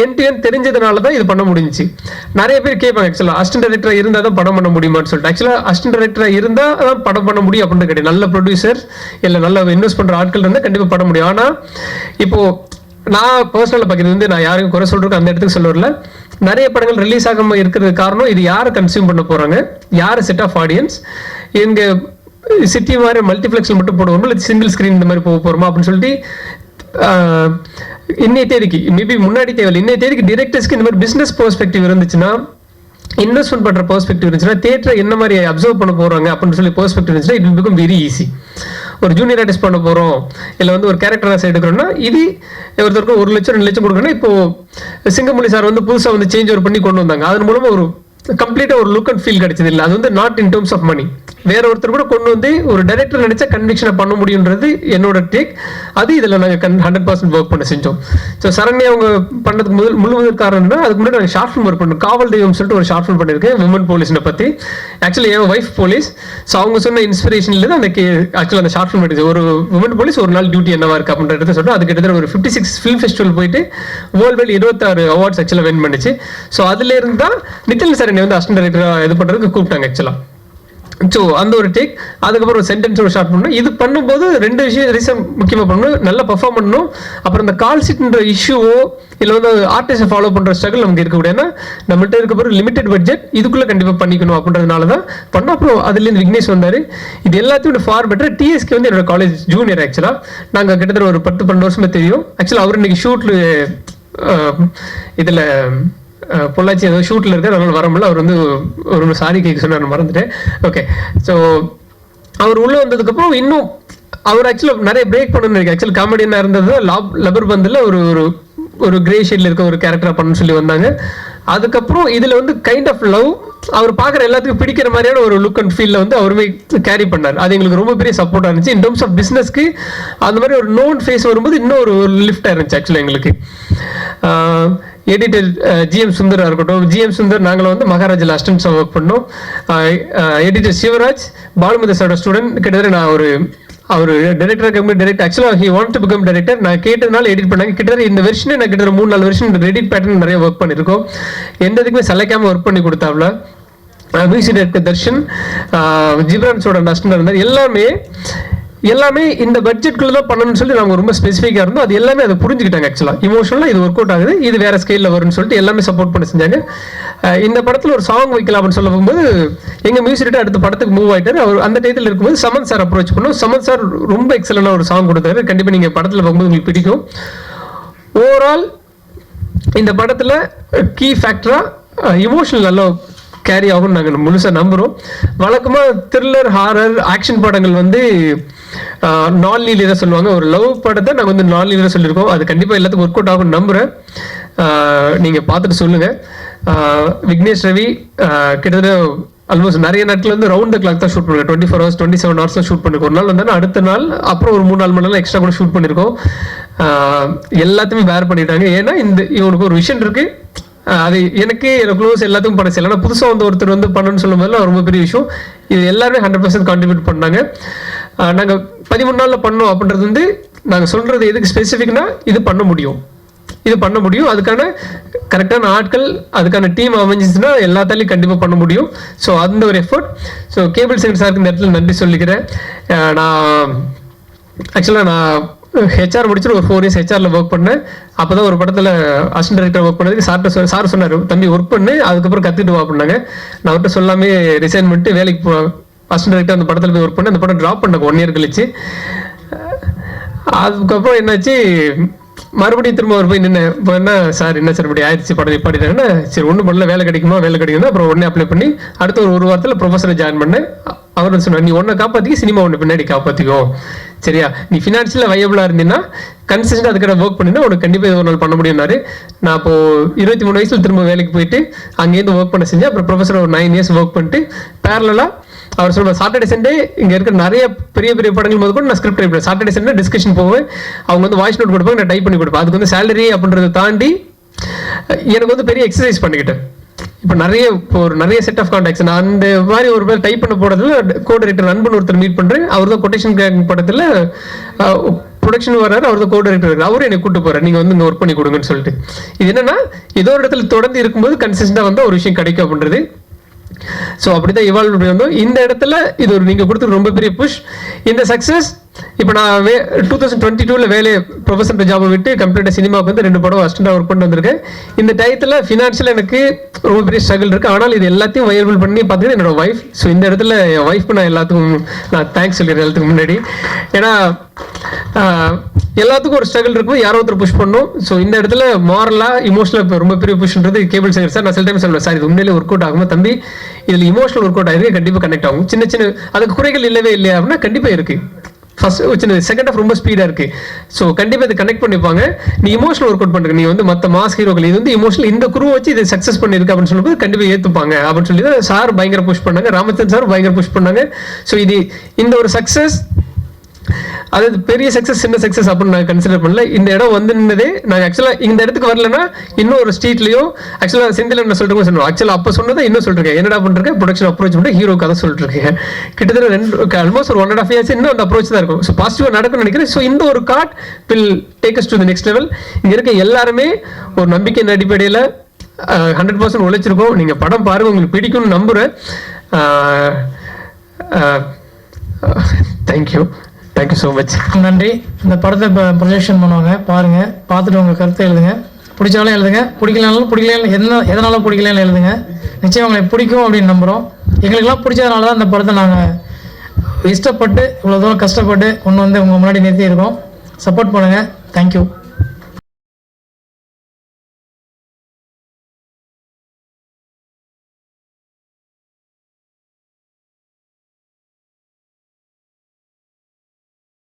என் தெரிஞ்சதுனால தான் இது பண்ண முடிஞ்சிச்சு. நிறைய பேர் கேட்பாங்க ஆக்சுவலாக அசிஸ்டன்ட் டைரக்டராக இருந்தால் தான் படம் பண்ண முடியுமான்னு சொல்லிட்டு. ஆக்சுவலாக அசிஸ்டன்ட் டைரக்டராக இருந்தால் தான் படம் பண்ண முடியும் அப்படின்னு கிடையாது. நல்ல ப்ரொடியூசர் இல்லை நல்ல இன்வெஸ்ட் பண்ணுற ஆட்கள் இருந்தால் கண்டிப்பாக பண்ண முடியும். ஆனால் இப்போது நான் பர்சனலாக பார்க்குறது வந்து நான் யாருக்கும் குறை சொல்கிறேன் அந்த இடத்துக்கு சொல்ல வரல. நிறைய படங்கள் ரிலீஸ் ஆகாமல் இருக்கிறது காரணம் இது யாரை கன்சியூம் பண்ண போகிறாங்க, யார் செட் ஆஃப் ஆடியன்ஸ், எங்கள் சிட்டி மாதிரி மல்டிப்ளெக்ஸில் மட்டும் போடுவோம் இல்லை சிங்கிள் ஸ்க்ரீன் இந்த மாதிரி போக போகிறோமா அப்படின்னு சொல்லிட்டு இன்னைய தேதிக்கு மேபி முன்னாடி தேவையில்லை. இன்னைய தேதிக்கு டிரெக்டர்ஸ்க்கு இந்த மாதிரி பிஸ்னஸ் பெர்ஸ்பெக்டிவ் இருந்துச்சுன்னா, இன்வெஸ்ட்மெண்ட் பண்ணுற பெர்ஸ்பெக்டிவ் இருந்துச்சுன்னா, தியேட்டரை என்ன மாதிரி அப்சர்வ் பண்ண போகிறாங்க அப்படின்னு சொல்லி பெர்ஸ்பெக்டிவ் இருந்துச்சுன்னா it will become very easy. ஒரு ஜூனியர் ஆர்டிஸ்ட் பண்ண போகிறோம் இல்லை வந்து ஒரு கேரக்டராக எடுக்கிறோம்னா இது ஒருத்தருக்கு 1 லட்சம் 2 லட்சம் கொடுக்கணும்னா இப்போ சிங்கமொழி சார் வந்து புதுசாக வந்து சேஞ்ச் ஓவர் பண்ணி கொண்டு வந்தாங்க. அதன் மூலமாக ஒரு கம்ப்ளீட்டாக ஒரு லுக் அண்ட் ஃபீல் கிடைச்சது இல்லை. அது வந்து not in terms of money. வேற ஒருத்தர் கூட கொண்டு வந்து ஒரு டைரக்டர் நினைச்சா கன்விக்ஷனை பண்ண முடியுன்றது என்னோட டேக். அது இதில் நாங்கள் 100% ஒர்க் பண்ண செஞ்சோம். ஸோ சரண்யா அவங்க பண்ணதுக்கு முதல் காரணம்னா அதுக்கு முன்னாடி நாங்கள் ஷார்ட் ஃபிலிம் ஒர்க் பண்ணோம். காவல் தெய்வம் சொல்லிட்டு ஒரு ஷார்ட் ஃபிலிம் பண்ணியிருக்கேன் விமன் போலீஸ்னை பற்றி. ஆக்சுவலி என் ஒய்ஃப் போலீஸ். ஸோ அவங்க சொன்ன இன்ஸ்பிரேஷன்ல தான் அந்த ஆக்சுவலாக அந்த ஷார்ட் ஃபிலிம் எடுத்து ஒரு விமன் போலீஸ் ஒரு நாள் டியூட்டி என்னவா இருக்கு அப்படின்ற இடத்த சொல்லிட்டு அது கிட்டத்தட்ட ஒரு 56 ஃபிலிம் ஃபெஸ்டிவல் போயிட்டு வேர்ல்டு வைட் 26 அவார்ட்ஸ் ஆக்சுவலாக வின் பண்ணிச்சு. ஸோ அதுல இருந்து தான் நித்திலன் சார் வந்து அசிஸ்டன்ட் டைரக்டராக இது பண்ணுறதுக்கு கூப்பிட்டாங்க ஆக்சுவலாக. ஸோ அந்த ஒரு டேக், அதுக்கப்புறம் ஒரு சென்டென்ஸ் ஒரு ஷார்ட் பண்ணணும். இது பண்ணும்போது 2 விஷயம் ரீசன் முக்கியமாக பண்ணணும், நல்லா பெர்ஃபார்ம் பண்ணணும். அப்புறம் இந்த கால் சீட்ன்ற இஷ்யூவோ இல்லை வந்து ஆர்டிஸ்ட்டை ஃபாலோ பண்ணுற ஸ்ட்ரகிள் நமக்கு இருக்கக்கூடாது. ஏன்னா நம்மகிட்ட இருக்க போகிற லிமிடெட் பட்ஜெட் இதுக்குள்ளே கண்டிப்பாக பண்ணிக்கணும் அப்படின்றதுனால தான் பண்ணோம். அப்புறம் அதுலேருந்து விக்னேஷ் வந்தார். இது எல்லாத்தையும் ஃபார் பெட்டர். டிஎஸ்கே வந்து என்னோட காலேஜ் ஜூனியர் ஆக்சுவலாக. நாங்கள் கிட்டத்தட்ட ஒரு 10-12 வருஷமே தெரியும். ஆக்சுவலாக அவர் இன்னைக்கு ஷூட்டில் இதில் பொள்ளாச்சி ஏதோ ஷூட்டில் இருக்கார், அதனால வர முடியல. அவர் வந்து ஒரு சாரி கேட்க சொன்னார், மறந்துட்டேன். ஓகே, ஸோ அவர் உள்ளே வந்ததுக்கப்புறம் இன்னும் அவர் ஆக்சுவலாக நிறைய பிரேக் பண்ணணும்னு இருக்கு. ஆக்சுவல் காமெடியனாக இருந்தது லபர் பந்தில் ஒரு கிரே ஷேட்ல இருக்க ஒரு கேரக்டராக பண்ணணும்னு சொல்லி வந்தாங்க. அதுக்கப்புறம் இதில் வந்து கைண்ட் ஆஃப் லவ் அவர் பார்க்குற எல்லாத்துக்கும் பிடிக்கிற மாதிரியான ஒரு லுக் அண்ட் ஃபீல்ல வந்து அவருமே கேரி பண்ணார். அது எங்களுக்கு ரொம்ப பெரிய சப்போர்ட்டாக இருந்துச்சு. இன் டர்ம்ஸ் ஆஃப் பிஸ்னஸ்க்கு அந்த மாதிரி ஒரு நோன் ஃபேஸ் வரும்போது இன்னும் ஒரு லிஃப்டாக இருந்துச்சு ஆக்சுவலாக எங்களுக்கு. எடிட்டர் ஜிஎம் சுந்தராக இருக்கட்டும், ஜிஎம் சுந்தர் நாங்கள் வந்து மகாராஜில் அசிஸ்டன்ஸாக ஒர்க் பண்ணோம். Editor Sivaraj Balumathi student. கிட்டத்தட்ட நான் அவர் டைரக்டர் ஆக்சுவலாக he want to become director. நான் கேட்டதுனால எடிட் பண்ணாங்க. கிட்டத்தட்ட இந்த வெர்ஷனே நான் கிட்டத்தட்ட 3-4 வருஷம் எடிட் பேட்டர்ன் நிறைய ஒர்க் பண்ணியிருக்கோம். எந்த இதுக்குமே சலைக்காமல் ஒர்க் பண்ணி கொடுத்தாப்புல. மியூசிக் டைரக்டர் தர்ஷன், ஜிப்ரான்ஸோட அசிஸ்டன்ட் இருந்தார். எல்லாமே இந்த பட்ஜெட்குள்ள தான் பண்ணணும்னு சொல்லி நாங்கள் ரொம்ப ஸ்பெசிஃபிக்காக இருந்தோம். அது எல்லாமே அதை புரிஞ்சுக்கிட்டாங்க. ஆக்சுவலாக இமோஷனலாக இது ஒர்க் அவுட் ஆகுது, இது வேற ஸ்கேலில் வரும்னு சொல்லிட்டு எல்லாமே சப்போர்ட் பண்ணி செஞ்சாங்க. இந்த படத்தில் ஒரு சாங் வைக்கலாம் அப்படின்னு சொல்ல போகும்போது எங்கள் மியூசிக் அடுத்த படத்துக்கு மூவ் ஆகிட்டார். அவர் அந்த டைத்தில் இருக்கும்போது சமந்த் சார் அப்ரோச் பண்ணோம். சமந்த் சார் ரொம்ப எக்ஸலண்டாக ஒரு சாங் கொடுத்தாரு. கண்டிப்பாக நீங்கள் படத்தில் பார்க்கும்போது உங்களுக்கு பிடிக்கும். ஓவரால் இந்த படத்தில் கீ ஃபேக்டராக இமோஷனல் நல்லா கேரி ஆகும்னு நாங்கள் முழுசாக நம்புகிறோம். வழக்கமாக த்ரில்லர், ஹாரர், ஆக்ஷன் படங்கள் வந்து நான் லீனியராக சொல்லுவாங்க. ஒரு லவ் படத்தை நாங்கள் வந்து நான் லீனியராக சொல்லியிருக்கோம். அது கண்டிப்பாக எல்லாத்துக்கும் ஒர்க் அவுட் ஆகும்னு நம்புகிறேன். நீங்கள் பார்த்துட்டு சொல்லுங்கள். விக்னேஷ் ரவி கிட்டத்தட்ட ஆல்மோஸ்ட் நிறைய நாட்கள் வந்து ரவுண்ட் த கிளாக் தான் ஷூட் பண்ணிருக்கோம். 24 hours 27 hours தான் ஷூட் பண்ணிருக்கோம். ஒரு நாள் வந்தாலும் அடுத்த நாள் அப்புறம் ஒரு 3-4 மணி நேரம் எக்ஸ்ட்ரா கூட ஷூட் பண்ணியிருக்கோம். எல்லாத்தையுமே வேர் பண்ணிட்டாங்க. ஏன்னா இவனுக்கு ஒரு விஷயம் இருக்கு. அது எனக்கு க்ளோஸ் எல்லாத்துக்கும் பண்ண செய்யலாம். ஆனால் புதுசாக வந்து ஒருத்தர் வந்து பண்ணணும்னு சொல்லும் போதெல்லாம் ரொம்ப பெரிய விஷயம். இது எல்லாருமே 100% கான்ட்ரிபியூட் பண்ணாங்க. நாங்கள் 13 நாளில் பண்ணோம் அப்படின்றது வந்து நாங்கள் சொல்கிறது எதுக்கு ஸ்பெசிஃபிக்னா இது பண்ண முடியும், அதுக்கான கரெக்டான ஆட்கள், அதுக்கான டீம் அமைஞ்சிச்சுன்னா எல்லாத்தாலையும் கண்டிப்பாக பண்ண முடியும். ஸோ அந்த ஒரு எஃபர்ட். ஸோ கேபிள் சேகர் சாருக்கு இந்த இடத்துல நன்றி சொல்லிக்கிறேன். நான் ஆக்சுவலாக நான் ஹெச்ஆர் முடிச்சுட்டு ஒரு 4 years ஹெச்ஆரில் ஒர்க் பண்ணேன். அப்போ தான் ஒரு படத்தில் அசிஸ்டன்ட் டைரக்டர் ஒர்க் பண்ணதுக்கு சார் சொன்னார், தம்பி ஒர்க் பண்ணு, அதுக்கப்புறம் கற்றுட்டு வா அப்படின்னாங்க. நான் அவர்கிட்ட சொல்லாமே ரிசைன் பண்ணிட்டு வேலைக்கு அசிஸ்டன்ட் டைரக்டர் அந்த படத்தில் போய் ஒர்க் பண்ணேன். அந்த படம் ட்ராப் பண்ணேன் 1 year கழிச்சு. அதுக்கப்புறம் என்னாச்சு, மறுபடியும் திரும்ப அவர் போய் நின்று இப்போ என்ன சார் என்ன சார் இப்படி ஆயிடுச்சு படம் பாடிட்டாங்கன்னா, சரி ஒன்றும் பண்ணல, வேலை கிடைக்கும்னா அப்புறம் உடனே அப்ளை பண்ணி அடுத்த ஒரு வாரத்தில் ப்ரொஃபஸரை ஜாயின் பண்ணேன். அவர் சொன்னார், நீ ஒன்றை காப்பாற்றிக்க, சினிமா ஒன்று பின்னாடி காப்பாற்றிக்கோ, சரியா, நீ ஃபினான்ஷியலாக வையபிளாக இருந்தீங்கன்னா கன்சிஸ்டன்ட் அதுக்கிட்ட ஒர்க் பண்ணினா உனக்கு கண்டிப்பாக இது ஒரு நாள் பண்ண முடியும்னாரு. நான் இப்போது 23 வயசில் திரும்ப வேலைக்கு போயிட்டு அங்கேருந்து ஒர்க் பண்ண செஞ்சேன். அப்புறம் ப்ரொஃபஸர் ஒரு 9 years ஒர்க் பண்ணிட்டு பேரலாக அவர் சொல்லுவார், சாட்டர்டே சண்டே இங்கே இருக்கிற நிறைய பெரிய பெரிய படங்கள் போது கூட நான் ஸ்கிரிப்ட் டைப் பண்ணேன். சாட்டர்டே சண்டே டிஸ்கஷன் போவேன், அவங்க வந்து வாய்ஸ் நோட் கொடுப்பாங்க, நான் டைப் பண்ணி கொடுப்பேன். அதுக்கு வந்து சேலரி அப்படின்றத தாண்டி எனக்கு வந்து பெரிய எக்ஸசைஸ் பண்ணிக்கிட்டேன். இப்போ நிறைய செட் ஆஃப் கான்டாக்ட்ஸ் நான் அந்த மாதிரி ஒரு பேர் டைப் பண்ண போகிறதுல கோடைரக்டர் அன்புன்னு ஒருத்தர் மீட் பண்ணுறேன். அவர் தான் கொட்டேஷன் கேங் படத்தில் ப்ரொடக்ஷன் வர்றாரு, அவர் தான் கோடைரக்டர் இருக்காரு. அவரும் என்னை கூட்டு போகிறார், நீங்கள் வந்து இங்கே ஒர்க் பண்ணி கொடுங்கன்னு சொல்லிட்டு. இது என்னன்னா ஏதோ ஒரு இடத்துல தொடர்ந்து இருக்கும்போது கன்சிஸ்டண்டாக வந்து ஒரு விஷயம் கிடைக்கும் அப்படின்றது. ஸோ அப்படிதான் இவால்வ் பண்ணி வந்தோம். இந்த இடத்துல இது ஒரு நீங்கள் கொடுத்து ரொம்ப பெரிய புஷ். இந்த சக்ஸஸ் இப்போ நான் 2022 வேலையை ப்ரொஃபஸர் ஜாபை விட்டு கம்ப்ளீட்டாக சினிமாவுக்கு வந்து 2 படம் அசிஸ்டண்டாக ஒர்க் பண்ணிட்டு வந்திருக்கேன். இந்த டயத்தில் ஃபினான்ஷியல் எனக்கு ரொம்ப பெரிய ஸ்ட்ரகிள் இருக்குது. ஆனால் இது எல்லாத்தையும் வயபிள் பண்ணி பார்த்தீங்கன்னா என்னோட ஒய்ஃப். ஸோ இந்த இடத்துல என் ஒய்ஃப்க்கு நான் எல்லாத்துக்கும் தேங்க்ஸ் சொல்லிடுறேன் எல்லாத்துக்கு முன்னாடி. ஏன்னா எல்லாத்துக்கும் ஒரு ஸ்ட்ரகிள் இருக்கும், யாரோ ஒருத்தர் புஷ் பண்ணும். ஸோ இந்த இடத்துல மாரலாக இமோஷனலாக ரொம்ப பெரிய புஷ்ன்றது கேபிள் சேகர் சார். நான் சில டைம் சொல்லுவேன், சார் இது உண்மையிலே ஒர்க் அவுட் ஆகுமா தம்பி, இதில் இமோஷனல் ஒர்க் அவுட் ஆகிருக்கு, கண்டிப்பாக கனெக்ட் ஆகும். சின்ன சின்ன அதுக்கு குறைகள் இல்லவே இல்லையா அப்படின்னா கண்டிப்பாக இருக்குது. ஃபர்ஸ்ட் சின்ன செகண்ட் ஆஃப் ரொம்ப ஸ்பீடாக இருக்குது. ஸோ கண்டிப்பாக இதை கனெக்ட் பண்ணிப்பாங்க. நீ இமோஷனல் ஒர்க் அவுட் பண்ணுறீங்க, நீ வந்து மற்ற மாஸ் ஹீரோக்கள் இது வந்து இமோஷனல் இந்த குரூ வச்சு இதை சக்ஸஸ் பண்ணியிருக்கு அப்படின்னு சொல்லும்போது கண்டிப்பாக ஏற்றுப்பாங்க அப்படின்னு சொல்லி தான் சார் பயங்கர புஷ் பண்ணாங்க. ராமச்சந்திரன் சார் பயங்கர புஷ் பண்ணாங்க. ஸோ இது இந்த ஒரு சக்ஸஸ், அதாவது பெரிய சக்ஸஸ் சின்ன சக்ஸஸ் அப்படின்னு நான் கன்சிடர் பண்ணல. இந்த இடம் வந்து நின்னதே நாங்கள் ஆக்சுவலாக இந்த இடத்துக்கு வரலன்னா இன்னும் ஒரு ஸ்ட்ரீட்லையோ ஆக்சுவலாக செந்தில் என்ன சொல்லிட்டு சொன்னோம். ஆக்சுவலாக அப்போ சொன்னதை இன்னும் சொல்லிருக்கேன், என்னடா பண்ணிருக்கேன் ப்ரொடக்ஷன் அப்ரோச் பண்ணி ஹீரோ கதை சொல்லிட்டு இருக்கேன். கிட்டத்தட்ட ஆல்மோஸ்ட் ஒரு 1.5 years இன்னும் அந்த அப்ரோச் தான் இருக்கும். ஸோ பாசிட்டிவாக நடக்கும்னு நினைக்கிறேன். ஸோ இந்த ஒரு card will take us to the next level. இங்கே இருக்க எல்லாருமே ஒரு நம்பிக்கையின் அடிப்படையில் 100% உழைச்சிருக்கோம். நீங்கள் படம் பாருங்கள், உங்களுக்கு பிடிக்கும்னு நம்புகிறேன். Thank you so much. நன்றி. இந்த படத்தை இப்போ ப்ரொஜெக்ஷன் பண்ணுவாங்க, பாருங்கள், பார்த்துட்டு உங்கள் கருத்தை எழுதுங்க. பிடிச்சாலும் எழுதுங்க, பிடிக்கலனாலும் எதனாலும் பிடிக்கலன்னு எழுதுங்க. நிச்சயம் உங்களுக்கு பிடிக்கும் அப்படின்னு நம்புகிறோம். எங்களுக்கெல்லாம் பிடிச்சதுனால தான் இந்த படத்தை நாங்கள் இஷ்டப்பட்டு இவ்வளோ தூரம் கஷ்டப்பட்டு கொண்டு வந்து உங்கள் முன்னாடி நிறுத்தியிருக்கோம். சப்போர்ட் பண்ணுங்கள். தேங்க்யூ.